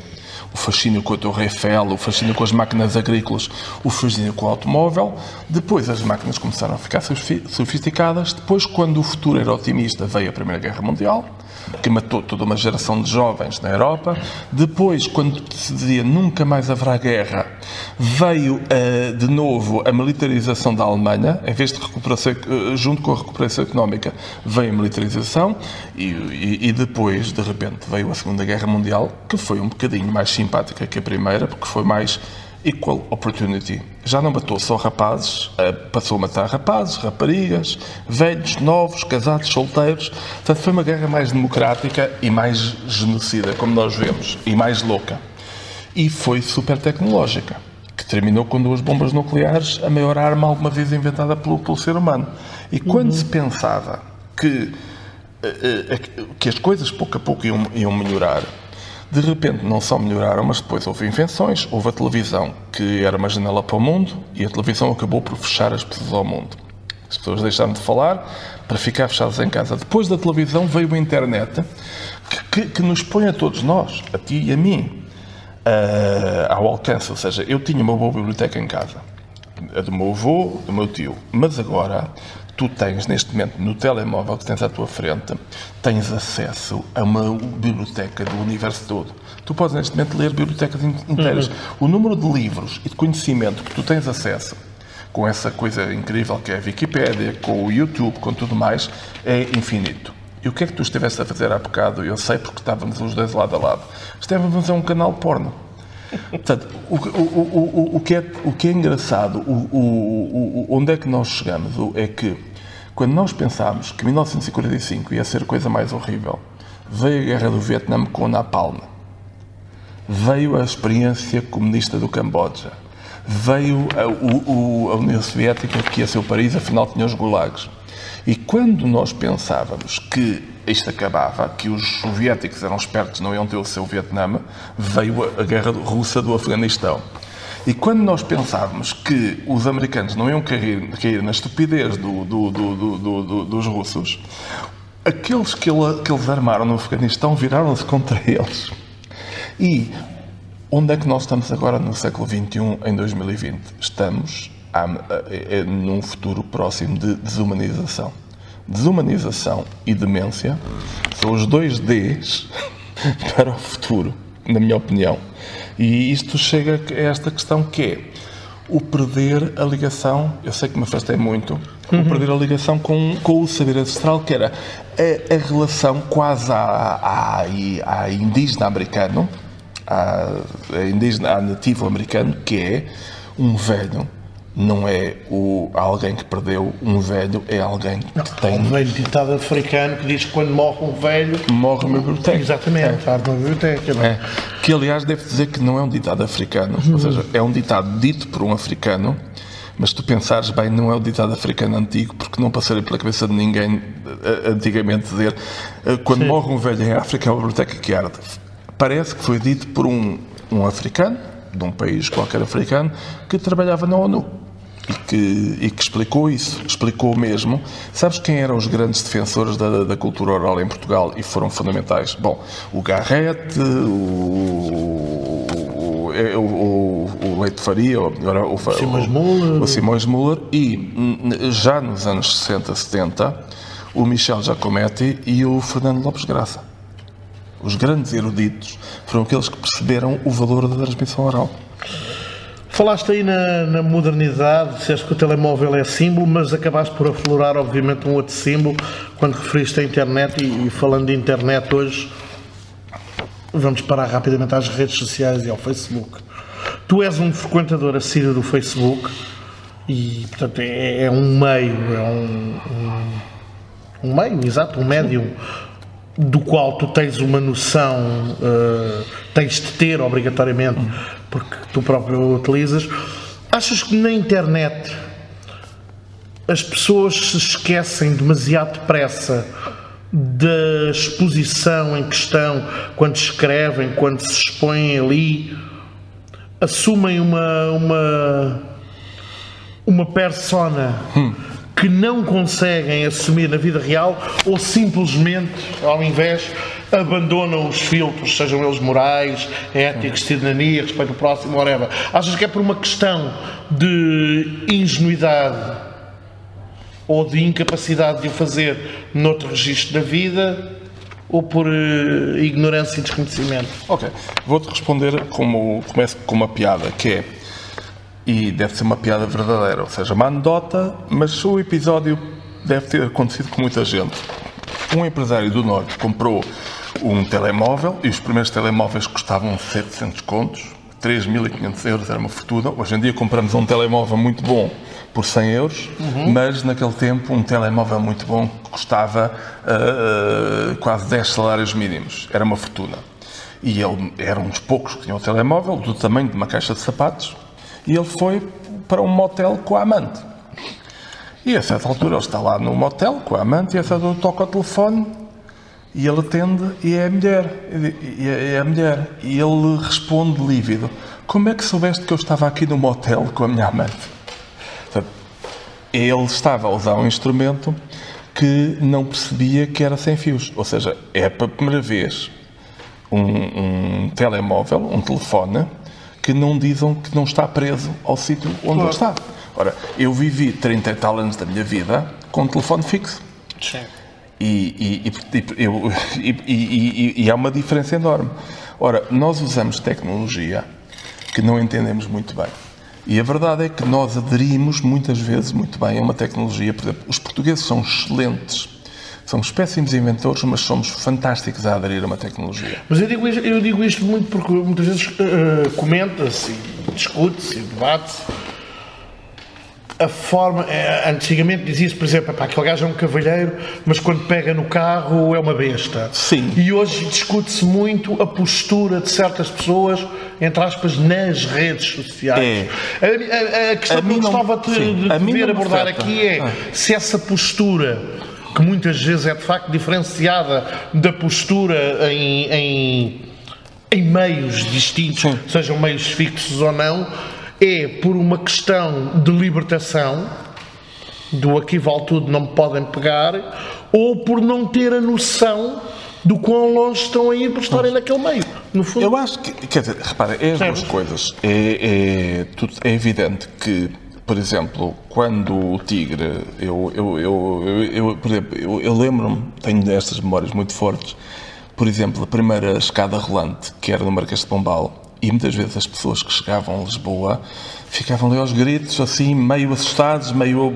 O fascínio com a Torre Eiffel, o fascínio com as máquinas agrícolas, o fascínio com o automóvel. Depois as máquinas começaram a ficar sofisticadas. Depois, quando o futuro era otimista, veio a Primeira Guerra Mundial. que matou toda uma geração de jovens na Europa. Depois, quando se dizia nunca mais haverá guerra, veio de novo a militarização da Alemanha, em vez de recuperação, junto com a recuperação económica, veio a militarização e depois, de repente, veio a Segunda Guerra Mundial, que foi um bocadinho mais simpática que a primeira, porque foi mais equal opportunity. Já não matou só rapazes, passou a matar rapazes, raparigas, velhos, novos, casados, solteiros. Portanto, foi uma guerra mais democrática e mais genocida, como nós vemos, e mais louca. E foi super tecnológica, que terminou com 2 bombas nucleares, a maior arma alguma vez inventada pelo ser humano. E quando se pensava que as coisas pouco a pouco iam melhorar, de repente não só melhoraram, mas depois houve invenções, houve a televisão, que era uma janela para o mundo, e a televisão acabou por fechar as pessoas ao mundo. As pessoas deixaram de falar para ficar fechadas em casa. Depois da televisão veio a internet, que nos põe a todos nós, a ti e a mim, ao alcance. Ou seja, eu tinha uma boa biblioteca em casa, a do meu avô, do meu tio, mas agora tu tens, neste momento, no telemóvel que tens à tua frente, tens acesso a uma biblioteca do universo todo. Tu podes, neste momento, ler bibliotecas inteiras. O número de livros e de conhecimento que tu tens acesso, com essa coisa incrível que é a Wikipédia, com o YouTube, com tudo mais, é infinito. E o que é que tu estiveste a fazer há bocado? Eu sei, porque estávamos os dois lado a lado. Estávamos a fazer um canal porno. Portanto, o que é engraçado, onde é que nós chegamos, é que quando nós pensámos que 1945 ia ser a coisa mais horrível, veio a Guerra do Vietnã com o Napalm, veio a experiência comunista do Camboja, veio a União Soviética, que ia ser o Paris, afinal tinha os gulags. E quando nós pensávamos que isto acabava, que os soviéticos eram espertos, não iam ter o seu Vietnã, veio a guerra russa do Afeganistão. E quando nós pensávamos que os americanos não iam cair na estupidez dos russos, aqueles que eles armaram no Afeganistão viraram-se contra eles. E onde é que nós estamos agora no século XXI, em 2020? Estamos num futuro próximo de desumanização. Desumanização e demência são os 2 Ds para o futuro, na minha opinião. E isto chega a esta questão que é o perder a ligação, eu sei que me afastei muito, o perder a ligação com o saber ancestral, que era a relação quase à indígena americano, à nativo americano, que é um velho. Não é alguém que perdeu, um velho é alguém que tem... Um velho ditado africano que diz que quando morre um velho... Morre uma biblioteca. Exatamente, arde uma biblioteca. Não é? Que, aliás, devo dizer que não é um ditado africano, ou seja, é um ditado dito por um africano, mas se tu pensares bem, não é o ditado africano antigo, porque não passaria pela cabeça de ninguém antigamente dizer quando morre um velho em África é uma biblioteca que arde. Parece que foi dito por um africano, de um país qualquer africano, que trabalhava na ONU. E que explicou isso, explicou mesmo. Sabes quem eram os grandes defensores da cultura oral em Portugal e foram fundamentais? Bom, o Garrett, o Leite Faria, o Simões Müller, e já nos anos 60, 70, o Michel Giacometti e o Fernando Lopes Graça. Os grandes eruditos foram aqueles que perceberam o valor da transmissão oral. Falaste aí na modernidade, disseste que o telemóvel é símbolo, mas acabaste por aflorar, obviamente, um outro símbolo quando referiste a internet. E falando de internet hoje, vamos parar rapidamente às redes sociais e ao Facebook. Tu és um frequentador assíduo do Facebook e, portanto, é um meio, um meio, exato, um médium do qual tu tens uma noção, tens de ter obrigatoriamente, porque tu próprio o utilizas. Achas que na internet as pessoas se esquecem demasiado depressa da exposição em questão quando escrevem, quando se expõem ali, assumem uma persona que não conseguem assumir na vida real, ou simplesmente, ao invés, abandonam os filtros, sejam eles morais, éticos, cidadania, respeito ao próximo, whatever? Achas que é por uma questão de ingenuidade ou de incapacidade de o fazer noutro registro da vida, ou por ignorância e desconhecimento? Ok, vou-te responder começo com uma piada, que é, e deve ser uma piada verdadeira, ou seja, uma anedota, mas o episódio deve ter acontecido com muita gente. Um empresário do Norte comprou um telemóvel, e os primeiros telemóveis custavam 700 contos, 3.500 euros, era uma fortuna. Hoje em dia compramos um telemóvel muito bom por 100 euros, mas naquele tempo um telemóvel muito bom custava quase 10 salários mínimos, era uma fortuna. E ele era um dos poucos que tinha um telemóvel, do tamanho de uma caixa de sapatos, e ele foi para um motel com a amante. E a certa altura ele está lá no motel com a amante e a certa altura toca o telefone e ele atende e é a mulher. E ele responde lívido: como é que soubeste que eu estava aqui no motel com a minha amante? Portanto, ele estava a usar um instrumento que não percebia que era sem fios. Ou seja, é pela primeira vez um telemóvel, um telefone, que não dizem que não está preso ao sítio onde ele está. Ora, eu vivi 30 e tal anos da minha vida com um telefone fixo. Sim. E há uma diferença enorme. Ora, nós usamos tecnologia que não entendemos muito bem. E a verdade é que nós aderimos muitas vezes muito bem a uma tecnologia. Por exemplo, os portugueses são excelentes. Somos péssimos inventores, mas somos fantásticos a aderir a uma tecnologia. Mas eu digo isto muito porque muitas vezes comenta-se, discute-se, debate-se. A forma, antigamente dizia-se, por exemplo, aquele gajo é um cavalheiro, mas quando pega no carro é uma besta. Sim. E hoje discute-se muito a postura de certas pessoas, entre aspas, nas redes sociais. A questão que eu gostava de ver abordar aqui é se essa postura, que muitas vezes é de facto diferenciada da postura em meios distintos, sim, sejam meios fixos ou não, é por uma questão de libertação, do aqui vale tudo, não me podem pegar, ou por não ter a noção do quão longe estão a ir por estarem naquele meio. No fundo, eu acho que, quer dizer, repara, é as duas coisas. É evidente que, por exemplo, quando o Tigre, por exemplo, eu lembro-me, tenho estas memórias muito fortes, por exemplo, a primeira escada rolante, que era no Marquês de Pombal, e muitas vezes as pessoas que chegavam a Lisboa ficavam ali aos gritos, assim, meio assustados, meio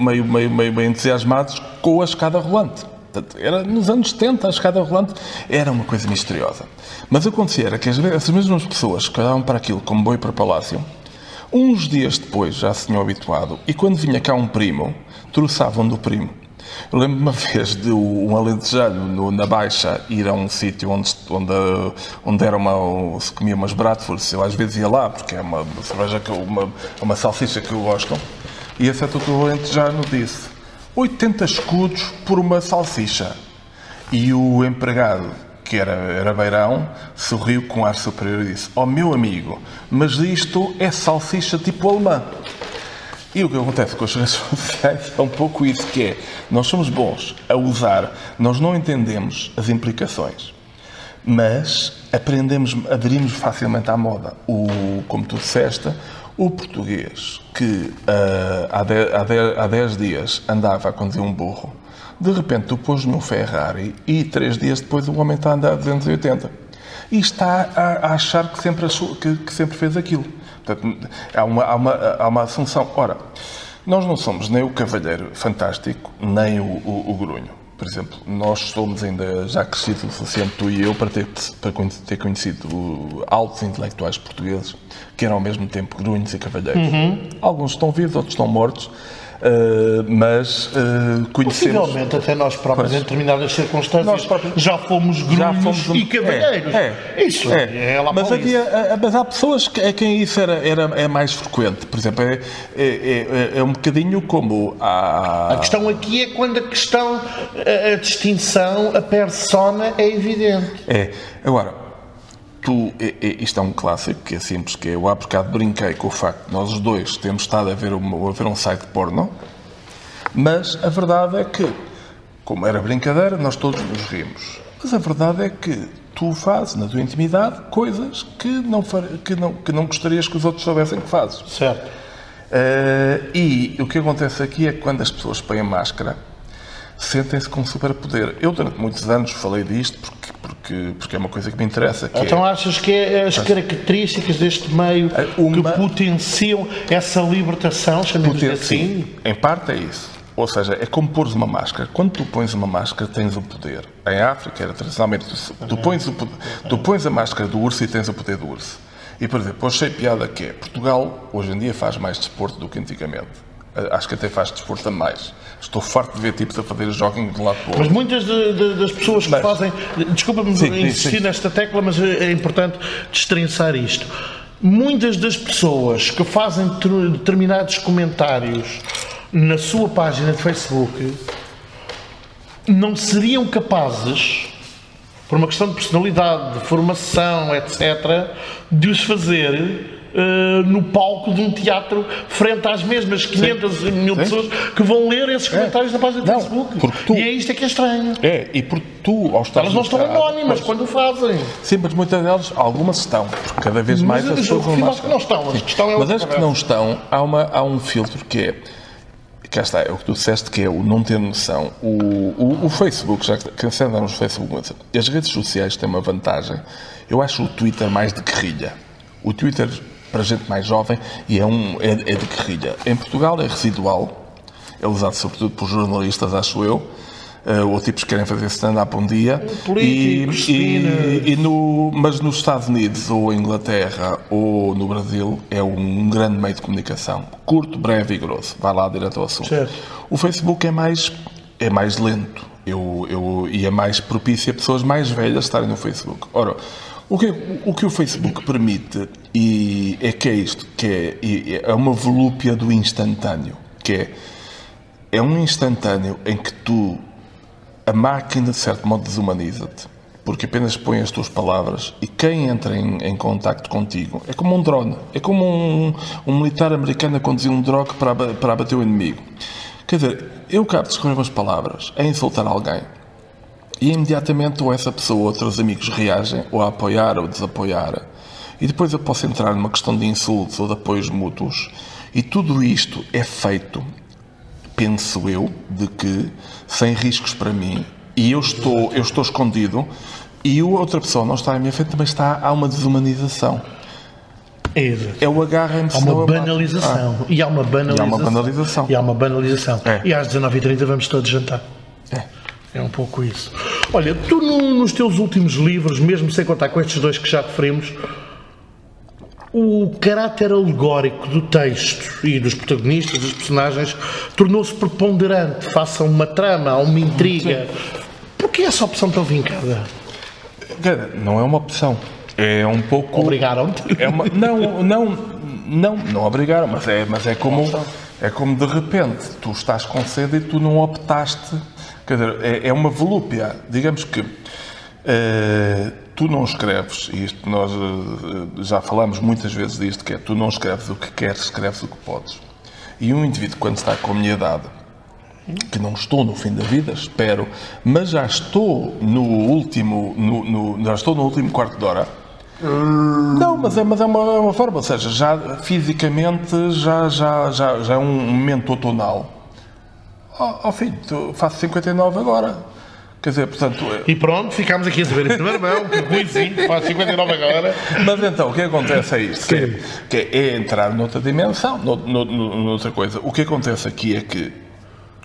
entusiasmados com a escada rolante. Portanto, era nos anos 70, a escada rolante era uma coisa misteriosa. Mas acontecia era que essas mesmas pessoas que olhavam para aquilo como boi para palácio, uns dias depois já se tinham habituado, e quando vinha cá um primo, troçavam do primo. Eu lembro uma vez de um alentejano na Baixa ir a um sítio onde era se comia umas Bratwurst. Eu às vezes ia lá, porque é uma cerveja, uma salsicha que eu gosto. E esse o alentejano disse: 80 escudos por uma salsicha. E o empregado, que era beirão, sorriu com ar superior e disse: ó meu amigo, mas isto é salsicha tipo alemã. E o que acontece com as redes sociais é um pouco isso, que é, nós somos bons a usar, nós não entendemos as implicações, mas aderimos facilmente à moda. Como tu disseste, o português que há 10 dias andava a conduzir um burro, de repente tu pôs-lhe um Ferrari e 3 dias depois o homem está a andar a 280. E está a achar que sempre fez aquilo. Portanto, há uma assunção. Ora, nós não somos nem o cavalheiro fantástico, nem o grunho. Por exemplo, nós somos ainda já crescidos o suficiente, tu e eu, para ter conhecido altos intelectuais portugueses que eram ao mesmo tempo grunhos e cavalheiros. Alguns estão vivos, outros estão mortos. Mas conhecemos... Possivelmente até nós próprios, em determinadas circunstâncias, já fomos grunhos e cavalheiros. Isso é lá mas há pessoas a quem isso é mais frequente. Por exemplo, é um bocadinho como a questão aqui é quando a distinção, a persona é evidente. Agora, isto é um clássico, que é simples, que eu há bocado brinquei com o facto de nós os dois termos estado a ver um site porno, mas a verdade é que, como era brincadeira, nós todos nos rimos. Mas a verdade é que tu fazes, na tua intimidade, coisas que não gostarias que os outros soubessem que fazes. Certo. E o que acontece aqui é que quando as pessoas põem máscara, sentem-se com superpoder. Eu, durante muitos anos, falei disto porque é uma coisa que me interessa. Então achas que é as características deste meio que potenciam essa libertação, chamemos assim? Sim, em parte é isso. Ou seja, é como pôres uma máscara. Quando tu pões uma máscara, tens o poder. Em África, era tradicionalmente, tu pões a máscara do urso e tens o poder do urso. E, por exemplo, eu achei piada que é, Portugal, hoje em dia, faz mais desporto do que antigamente. Acho que até faz desporto a mais. Estou farto de ver tipos a fazer jogging de um lado para o outro. Mas muitas das pessoas que fazem... Desculpa-me insistir nesta tecla, mas é importante destrinçar isto. Muitas das pessoas que fazem determinados comentários na sua página de Facebook não seriam capazes, por uma questão de personalidade, de formação, etc., de os fazer no palco de um teatro frente às mesmas 500 mil pessoas que vão ler esses comentários na página de Facebook. E é isto que é estranho. E porque tu, ao estar... Elas não estão anónimas quando o fazem. Sim, mas muitas delas, algumas estão, porque cada vez mais as pessoas vão mais... que não estão, mas as que não estão, há um filtro que é... Cá está, é o que tu disseste, que é o não ter noção. O Facebook, já que andamos no Facebook, as redes sociais têm uma vantagem. Eu acho o Twitter mais de guerrilha. O Twitter, para gente mais jovem, é de guerrilha. Em Portugal é residual, é usado sobretudo por jornalistas, acho eu, ou tipos que querem fazer stand-up um dia. Políticos, mas nos Estados Unidos, ou em Inglaterra, ou no Brasil, é um grande meio de comunicação. Curto, breve e grosso. Vai lá direto ao assunto. Certo. O Facebook é mais lento. E é mais propício a pessoas mais velhas estarem no Facebook. Ora, o que o Facebook permite é isto, que é uma volúpia do instantâneo, que é um instantâneo em que a máquina, de certo modo, desumaniza-te, porque apenas põe as tuas palavras e quem entra em contacto contigo é como um drone, é como um militar americano a conduzir um drone para abater o inimigo. Quer dizer, eu acabo de escrever umas palavras a insultar alguém e imediatamente ou essa pessoa ou outros amigos reagem ou a apoiar ou desapoiar, e depois eu posso entrar numa questão de insultos ou de apoios mútuos, e tudo isto é feito, penso eu, de que sem riscos para mim, e eu estou escondido e a outra pessoa não está à minha frente, também há uma desumanização. É o agarra-me. Há uma banalização. E há uma banalização. E às 19h30 vamos todos jantar. É um pouco isso. Olha, tu nos teus últimos livros, mesmo sem contar com estes dois que já referimos, o caráter alegórico do texto e dos protagonistas, dos personagens, tornou-se preponderante face a uma trama, a uma intriga. Porquê essa opção tão vincada? Não é uma opção. É um pouco... Obrigaram-te? Não obrigaram, mas é como de repente tu estás com sede e tu não optaste. Quer dizer, é uma volúpia. Digamos que tu não escreves, e isto nós já falamos muitas vezes disto, que é tu não escreves o que queres, escreves o que podes. E um indivíduo, quando está com a minha idade, que não estou no fim da vida, espero, mas já estou no último quarto de hora. Não, mas é uma forma, ou seja, já fisicamente já é um momento outonal. Filho, faço 59 agora. Quer dizer, portanto... E pronto, ficámos aqui a saber em primeira mão, que ruimzinho, faz 59 agora. Mas então, o que acontece é isto, que é entrar noutra dimensão, noutra coisa. O que acontece aqui é que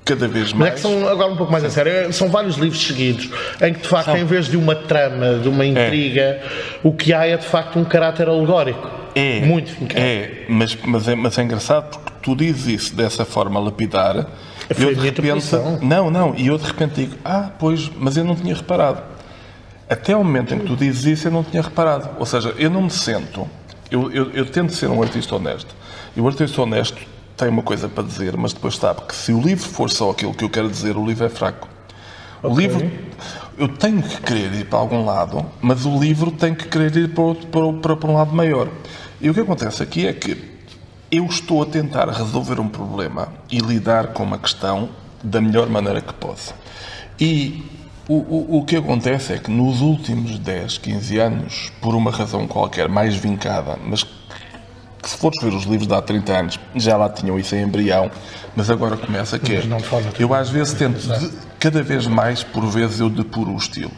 cada vez mais... Mas é que são, agora um pouco mais a sério, são vários livros seguidos, em que de facto, em vez de uma trama, de uma intriga, o que há é de facto um caráter alegórico. Muito fincado. Mas é engraçado porque tu dizes isso dessa forma lapidar... E eu de repente digo, pois, mas eu não tinha reparado. Até ao momento em que tu dizes isso, eu não tinha reparado. Ou seja, eu não me sento, eu tento ser um artista honesto. E o artista honesto tem uma coisa para dizer, mas depois sabe que se o livro for só aquilo que eu quero dizer, o livro é fraco. O livro, eu tenho que querer ir para algum lado, mas o livro tem que querer ir para um lado maior. E o que acontece aqui é que eu estou a tentar resolver um problema e lidar com uma questão da melhor maneira que posso. E o que acontece é que nos últimos 10, 15 anos, por uma razão qualquer mais vincada, mas que se fores ver os livros de há 30 anos, já lá tinham isso em embrião, mas agora começa eu às vezes tento cada vez mais, por vezes, eu depuro o estilo.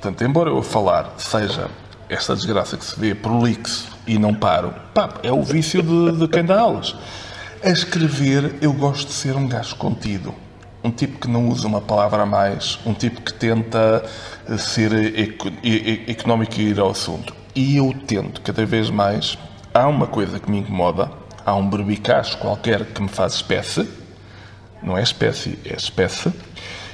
Portanto, embora eu a falar seja esta desgraça que se vê prolixo e não paro, é o vício de quem dá aulas. A escrever, eu gosto de ser um gajo contido. Um tipo que não usa uma palavra a mais, um tipo que tenta ser económico e ir ao assunto. E eu tento, cada vez mais, há uma coisa que me incomoda, há um berbicacho qualquer que me faz espécie, não é espécie, é espécie,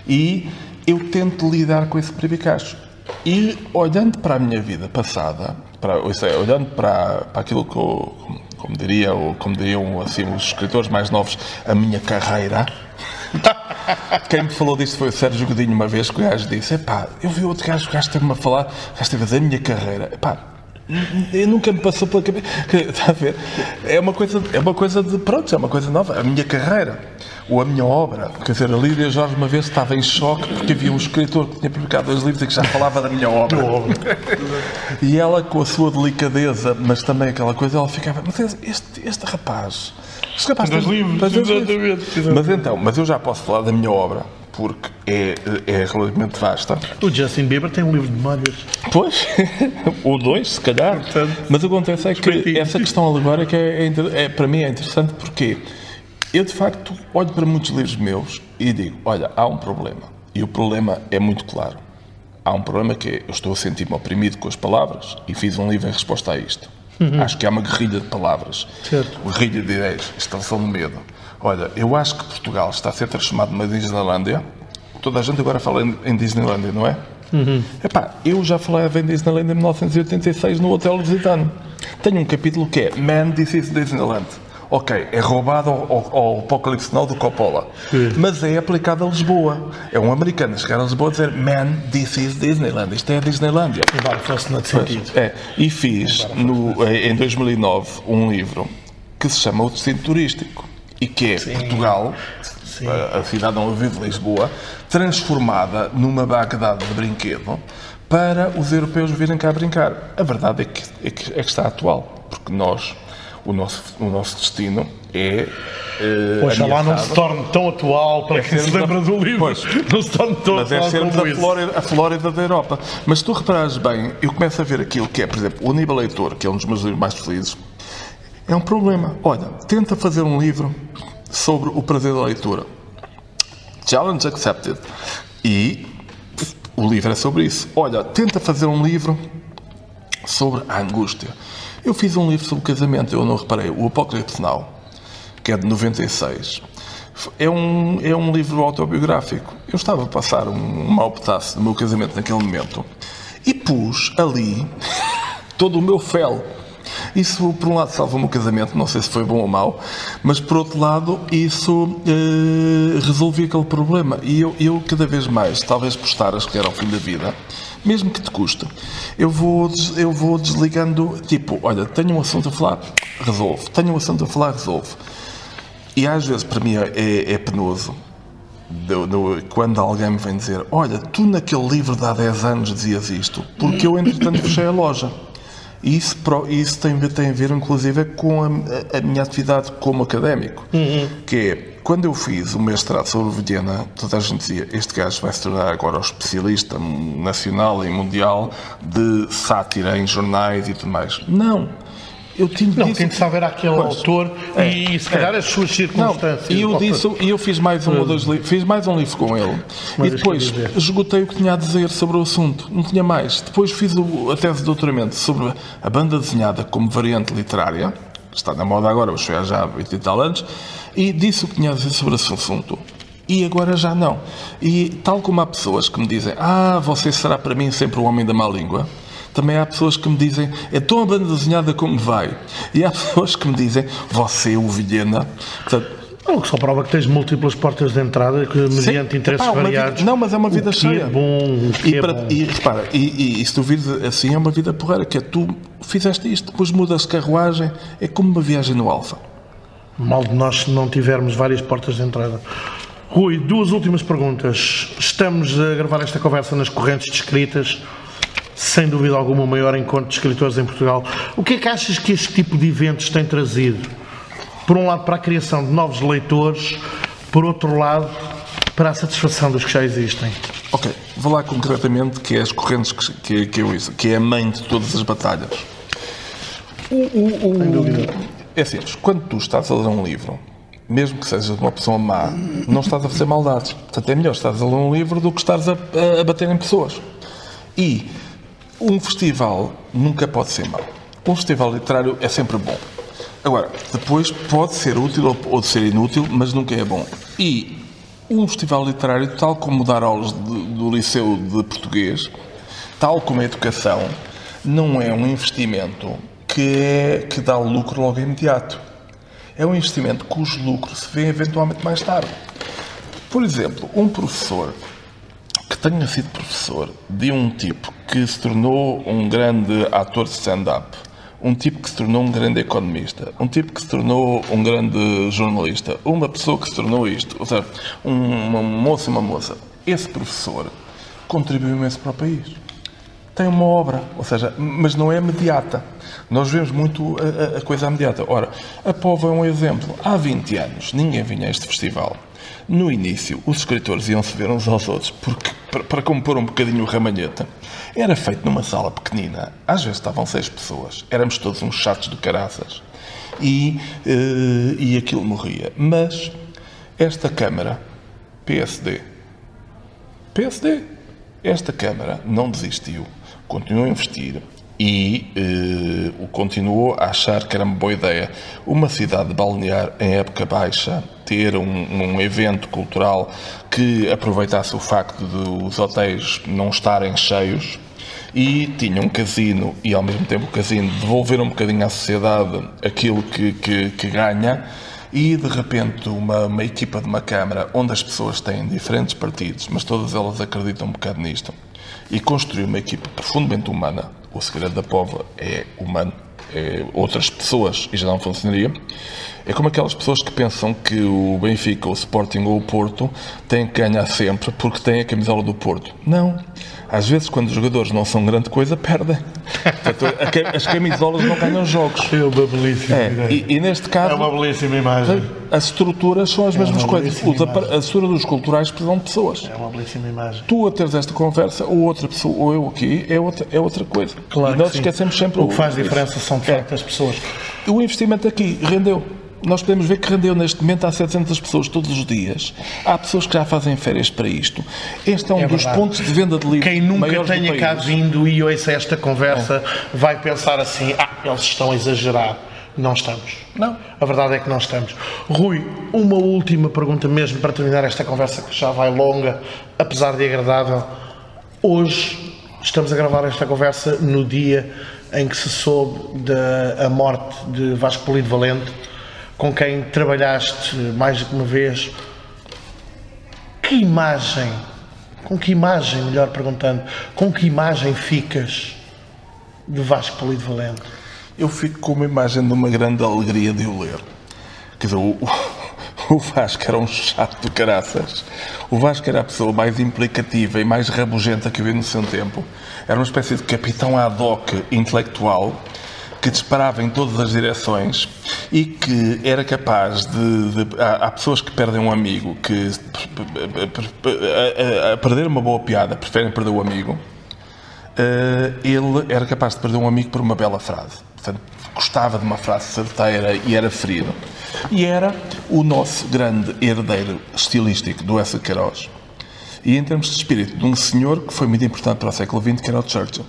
e eu tento lidar com esse berbicacho. E olhando para a minha vida passada, olhando para aquilo que eu, como diriam assim, os escritores mais novos, a minha carreira. Quem me falou disto foi o Sérgio Godinho uma vez, que o gajo disse: eu vi outro gajo, o gajo esteve-me a falar, o gajo esteve a dizer a minha carreira. Eu nunca me passou pela cabeça. Está a ver? É uma coisa de pronto, é uma coisa nova. A minha carreira, ou a minha obra. Quer dizer, a Lídia Jorge uma vez estava em choque porque havia um escritor que tinha publicado 2 livros e que já falava da minha obra. E ela, com a sua delicadeza, mas também aquela coisa, ela ficava: mas este rapaz tem livros, exatamente. Mas eu já posso falar da minha obra, porque é relativamente vasta. O Justin Bieber tem um livro de malhas. Pois, ou 2, se calhar. Portanto, mas acontece é que essa questão alegórica para mim é interessante, porque eu, de facto, olho para muitos livros meus e digo: olha, há um problema. E o problema é muito claro. Há um problema que é: eu estou a sentir-me oprimido com as palavras e fiz um livro em resposta a isto. Acho que há uma guerrilha de palavras, uma guerrilha de ideias, instalação de medo. Olha, eu acho que Portugal está a ser transformado numa Disneylândia. Toda a gente agora fala em Disneylândia, não é? Eu já falei em Disneylândia em 1986 no Hotel Lusitano. Tenho um capítulo que é Man, This is Disneyland. Ok, é roubado ao Apocalipse Now do Coppola, mas é aplicado a Lisboa. É um americano chegar a Lisboa e dizer: Man, this is Disneyland. Isto é a Disneylândia. Embora fosse no sentido. E fiz, em 2009, um livro que se chama O Destino Turístico, e que é Portugal, a cidade onde eu vivo, Lisboa, transformada numa Bagdade de brinquedo para os europeus virem cá brincar. A verdade é que está atual, porque o nosso destino é Oxalá não se torne tão atual para quem se lembra do livro. Não se torne tão atual. Mas é sermos a Flórida da Europa. Mas se tu reparares bem, eu começo a ver aquilo que é, por exemplo, o Aníbal Leitor, que é um dos meus livros mais felizes, é um problema. Olha, tenta fazer um livro sobre o prazer da leitura. Challenge accepted. E o livro é sobre isso. Olha, tenta fazer um livro sobre a angústia. Eu fiz um livro sobre casamento, eu não reparei, o Apocalipse Now, que é de 96. É um livro autobiográfico. Eu estava a passar um mau pedaço do meu casamento naquele momento e pus ali todo o meu fel. Isso, por um lado, salva o meu casamento, não sei se foi bom ou mau, mas, por outro lado, isso resolvia aquele problema. E eu, cada vez mais, talvez por estar a escolher ao fim da vida, mesmo que te custe, eu vou desligando, tipo, olha, tenho um assunto a falar, resolvo. Tenho um assunto a falar, resolvo. E às vezes, para mim, é penoso quando alguém me vem dizer: olha, tu naquele livro de há 10 anos dizias isto, porque eu, entretanto, fechei a loja. E isso tem a ver, inclusive, com a minha atividade como académico. Que é, quando eu fiz o mestrado sobre Viena, toda a gente dizia: este gajo vai se tornar agora o especialista nacional e mundial de sátira em jornais e tudo mais. Não. Tem de saber aquele autor e se calhar as suas circunstâncias. E eu fiz mais um ou 2 livros, fiz mais um livro com ele. E depois esgotei o que tinha a dizer sobre o assunto, não tinha mais. Depois fiz a tese de doutoramento sobre a banda desenhada como variante literária, está na moda agora, mas foi já há 20 e tal anos, e disse o que tinha a dizer sobre esse assunto. E agora já não. E tal como há pessoas que me dizem: você será para mim sempre o homem da má língua, também há pessoas que me dizem: é tão a banda desenhada como vai. E há pessoas que me dizem: você, o Vilhena. Portanto, o que só prova que tens múltiplas portas de entrada que, mediante interesses variados. Não, mas é uma vida cheia. E repara, e se tu vires assim, é uma vida porreira, que é: tu fizeste isto, depois mudas de carruagem, é como uma viagem no Alfa. Mal de nós se não tivermos várias portas de entrada. Rui, 2 últimas perguntas. Estamos a gravar esta conversa nas correntes de escritas, sem dúvida alguma, o maior encontro de escritores em Portugal. O que é que achas que este tipo de eventos tem trazido? Por um lado, para a criação de novos leitores, por outro lado, para a satisfação dos que já existem. Ok, vou lá concretamente que é as correntes que eu uso, que é a mãe de todas as batalhas. Sem dúvida. É assim, quando tu estás a ler um livro, mesmo que sejas uma pessoa má, não estás a fazer maldades. Portanto, é melhor estás a ler um livro do que estás a bater em pessoas. E um festival nunca pode ser mau. Um festival literário é sempre bom. Agora, depois pode ser útil ou ser inútil, mas nunca é bom. E um festival literário, tal como dar aulas do liceu de português, tal como a educação, não é um investimento que dá lucro logo imediato. É um investimento cujo lucro se vê eventualmente mais tarde. Por exemplo, um professor que tenha sido professor de um tipo que se tornou um grande ator de stand-up, um tipo que se tornou um grande economista, um tipo que se tornou um grande jornalista, uma pessoa que se tornou isto, ou seja, um moço e uma moça, esse professor contribuiu imenso para o país. Tem uma obra, ou seja, mas não é imediata. Nós vemos muito a coisa imediata. Ora, a Póvoa é um exemplo. Há 20 anos ninguém vinha a este festival. No início, os escritores iam-se ver uns aos outros porque, para compor um bocadinho o ramalheta, era feito numa sala pequenina. Às vezes estavam 6 pessoas. Éramos todos uns chatos de caraças. E aquilo morria. Mas esta Câmara, PSD, esta Câmara não desistiu. Continuou a investir e continuou a achar que era uma boa ideia uma cidade balnear em época baixa, ter um evento cultural que aproveitasse o facto de os hotéis não estarem cheios e tinha um casino e ao mesmo tempo o casino devolver um bocadinho à sociedade aquilo que ganha. E, de repente, uma equipa de uma Câmara onde as pessoas têm diferentes partidos, mas todas elas acreditam um bocado nisto, e construir uma equipa profundamente humana. O segredo da Póvoa é humano, é outras pessoas, e já não funcionaria. É como aquelas pessoas que pensam que o Benfica, o Sporting ou o Porto têm que ganhar sempre porque têm a camisola do Porto. Não. Às vezes, quando os jogadores não são grande coisa, perdem. Portanto, as camisolas não ganham jogos. É uma belíssima ideia. E neste caso... É uma belíssima imagem. As estruturas são as mesmas coisas. A estrutura dos culturais precisam de pessoas. É uma belíssima imagem. Tu a teres esta conversa, ou outra pessoa, ou eu aqui, é outra coisa. Claro. E nós esquecemos sempre o que faz diferença são, de facto, as pessoas. O investimento aqui rendeu. Nós podemos ver que rendeu neste momento há 700 pessoas todos os dias. Há pessoas que já fazem férias para isto. Este é um dos pontos de venda de livros. Quem nunca tenha cá vindo e ouça esta conversa vai pensar assim, eles estão a exagerar. Não estamos. Não. A verdade é que não estamos. Rui, uma última pergunta mesmo para terminar esta conversa que já vai longa, apesar de agradável. Hoje estamos a gravar esta conversa no dia em que se soube da morte de Vasco Polido Valente, com quem trabalhaste mais do que uma vez. Com que imagem, melhor perguntando, com que imagem ficas de Vasco Polido Valente? Eu fico com uma imagem de uma grande alegria de o ler. Quer dizer, o Vasco era um chato de caraças. O Vasco era a pessoa mais implicativa e mais rabugenta que eu vi no seu tempo. Era uma espécie de capitão ad hoc intelectual que disparava em todas as direções e que era capaz há pessoas que perdem um amigo, que a perder uma boa piada preferem perder o amigo. Ele era capaz de perder um amigo por uma bela frase. Portanto, gostava de uma frase certeira e era ferido. E era o nosso grande herdeiro estilístico do Eça Queiroz. E em termos de espírito, de um senhor que foi muito importante para o século XX, que era o Churchill.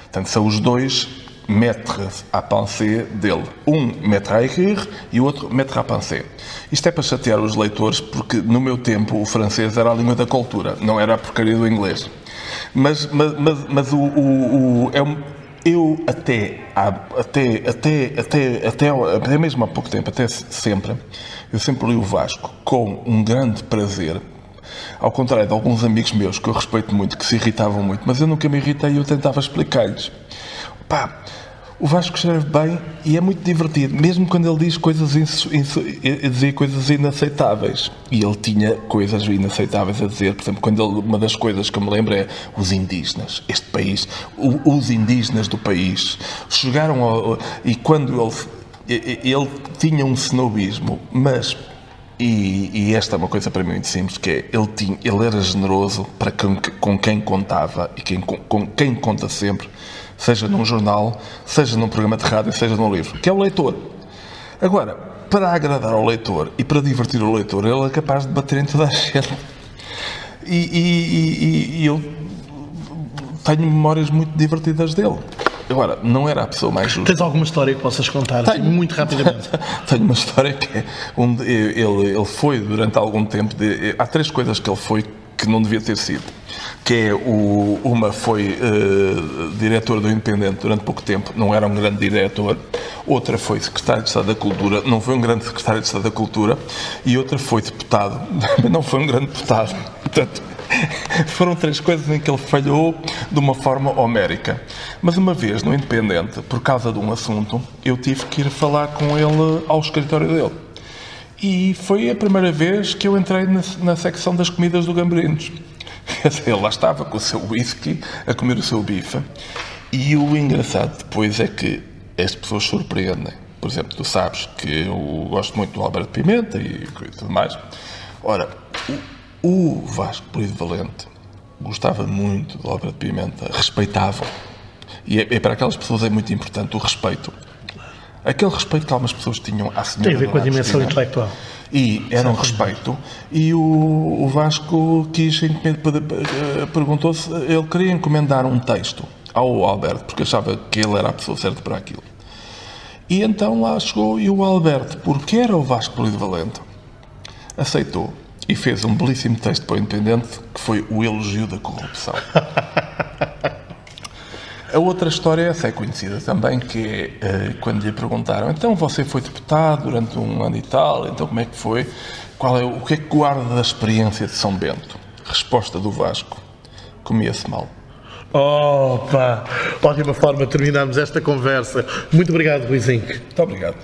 Portanto, são os dois maîtres à pensée dele. Um maître à écrire e o outro maître à pensée. Isto é para chatear os leitores, porque no meu tempo o francês era a língua da cultura, não era a porcaria do inglês. Mas eu até mesmo há pouco tempo, até sempre, eu sempre li o Vasco com um grande prazer. Ao contrário de alguns amigos meus que eu respeito muito, que se irritavam muito, mas eu nunca me irritei e eu tentava explicar-lhes. O Vasco escreve bem e é muito divertido, mesmo quando ele diz dizia coisas inaceitáveis. E ele tinha coisas inaceitáveis a dizer. Por exemplo, uma das coisas que eu me lembro é os indígenas. Este país, os indígenas do país, chegaram e quando ele tinha um snobismo, mas E esta é uma coisa para mim muito simples, que é, ele era generoso para com quem contava e com quem conta sempre, seja num jornal, seja num programa de rádio, seja num livro, que é o leitor. Agora, para agradar ao leitor e para divertir o leitor, ele é capaz de bater em toda a gente. E eu tenho memórias muito divertidas dele. Agora, não era a pessoa mais justa. Tens alguma história que possas contar, assim, muito rapidamente? Tenho uma história que é onde ele foi durante algum tempo. Há 3 coisas que ele foi que não devia ter sido. Que é uma foi diretor do Independente durante pouco tempo, não era um grande diretor. Outra foi secretário de Estado da Cultura, não foi um grande secretário de Estado da Cultura. E outra foi deputado, não foi um grande deputado. Portanto, foram 3 coisas em que ele falhou de uma forma homérica. Mas uma vez, no Independente, por causa de um assunto, eu tive que ir falar com ele ao escritório dele. E foi a primeira vez que eu entrei na secção das comidas do Gambrinhos. Ele lá estava com o seu whisky, a comer o seu bife. E o engraçado depois é que as pessoas surpreendem. Por exemplo, tu sabes que eu gosto muito do Alberto Pimenta e tudo mais. Ora, o Vasco Polivalente gostava muito do Alberto Pimenta, respeitava. E para aquelas pessoas é muito importante o respeito. Aquele respeito que algumas pessoas tinham à senhora. Tem a ver com a dimensão intelectual. E era um respeito. E o Vasco perguntou se ele queria encomendar um texto ao Alberto, porque achava que ele era a pessoa certa para aquilo. E então lá chegou e o Alberto, porque era o Vasco Polivalente, aceitou. E fez um belíssimo texto para o Independente, que foi o elogio da corrupção. A outra história, essa é conhecida também, que é quando lhe perguntaram, então você foi deputado durante um ano e tal, então como é que foi? O que é que guarda da experiência de São Bento? Resposta do Vasco, comia-se mal. Opa, ótima forma de terminarmos esta conversa. Muito obrigado, Ruizinho. Muito obrigado.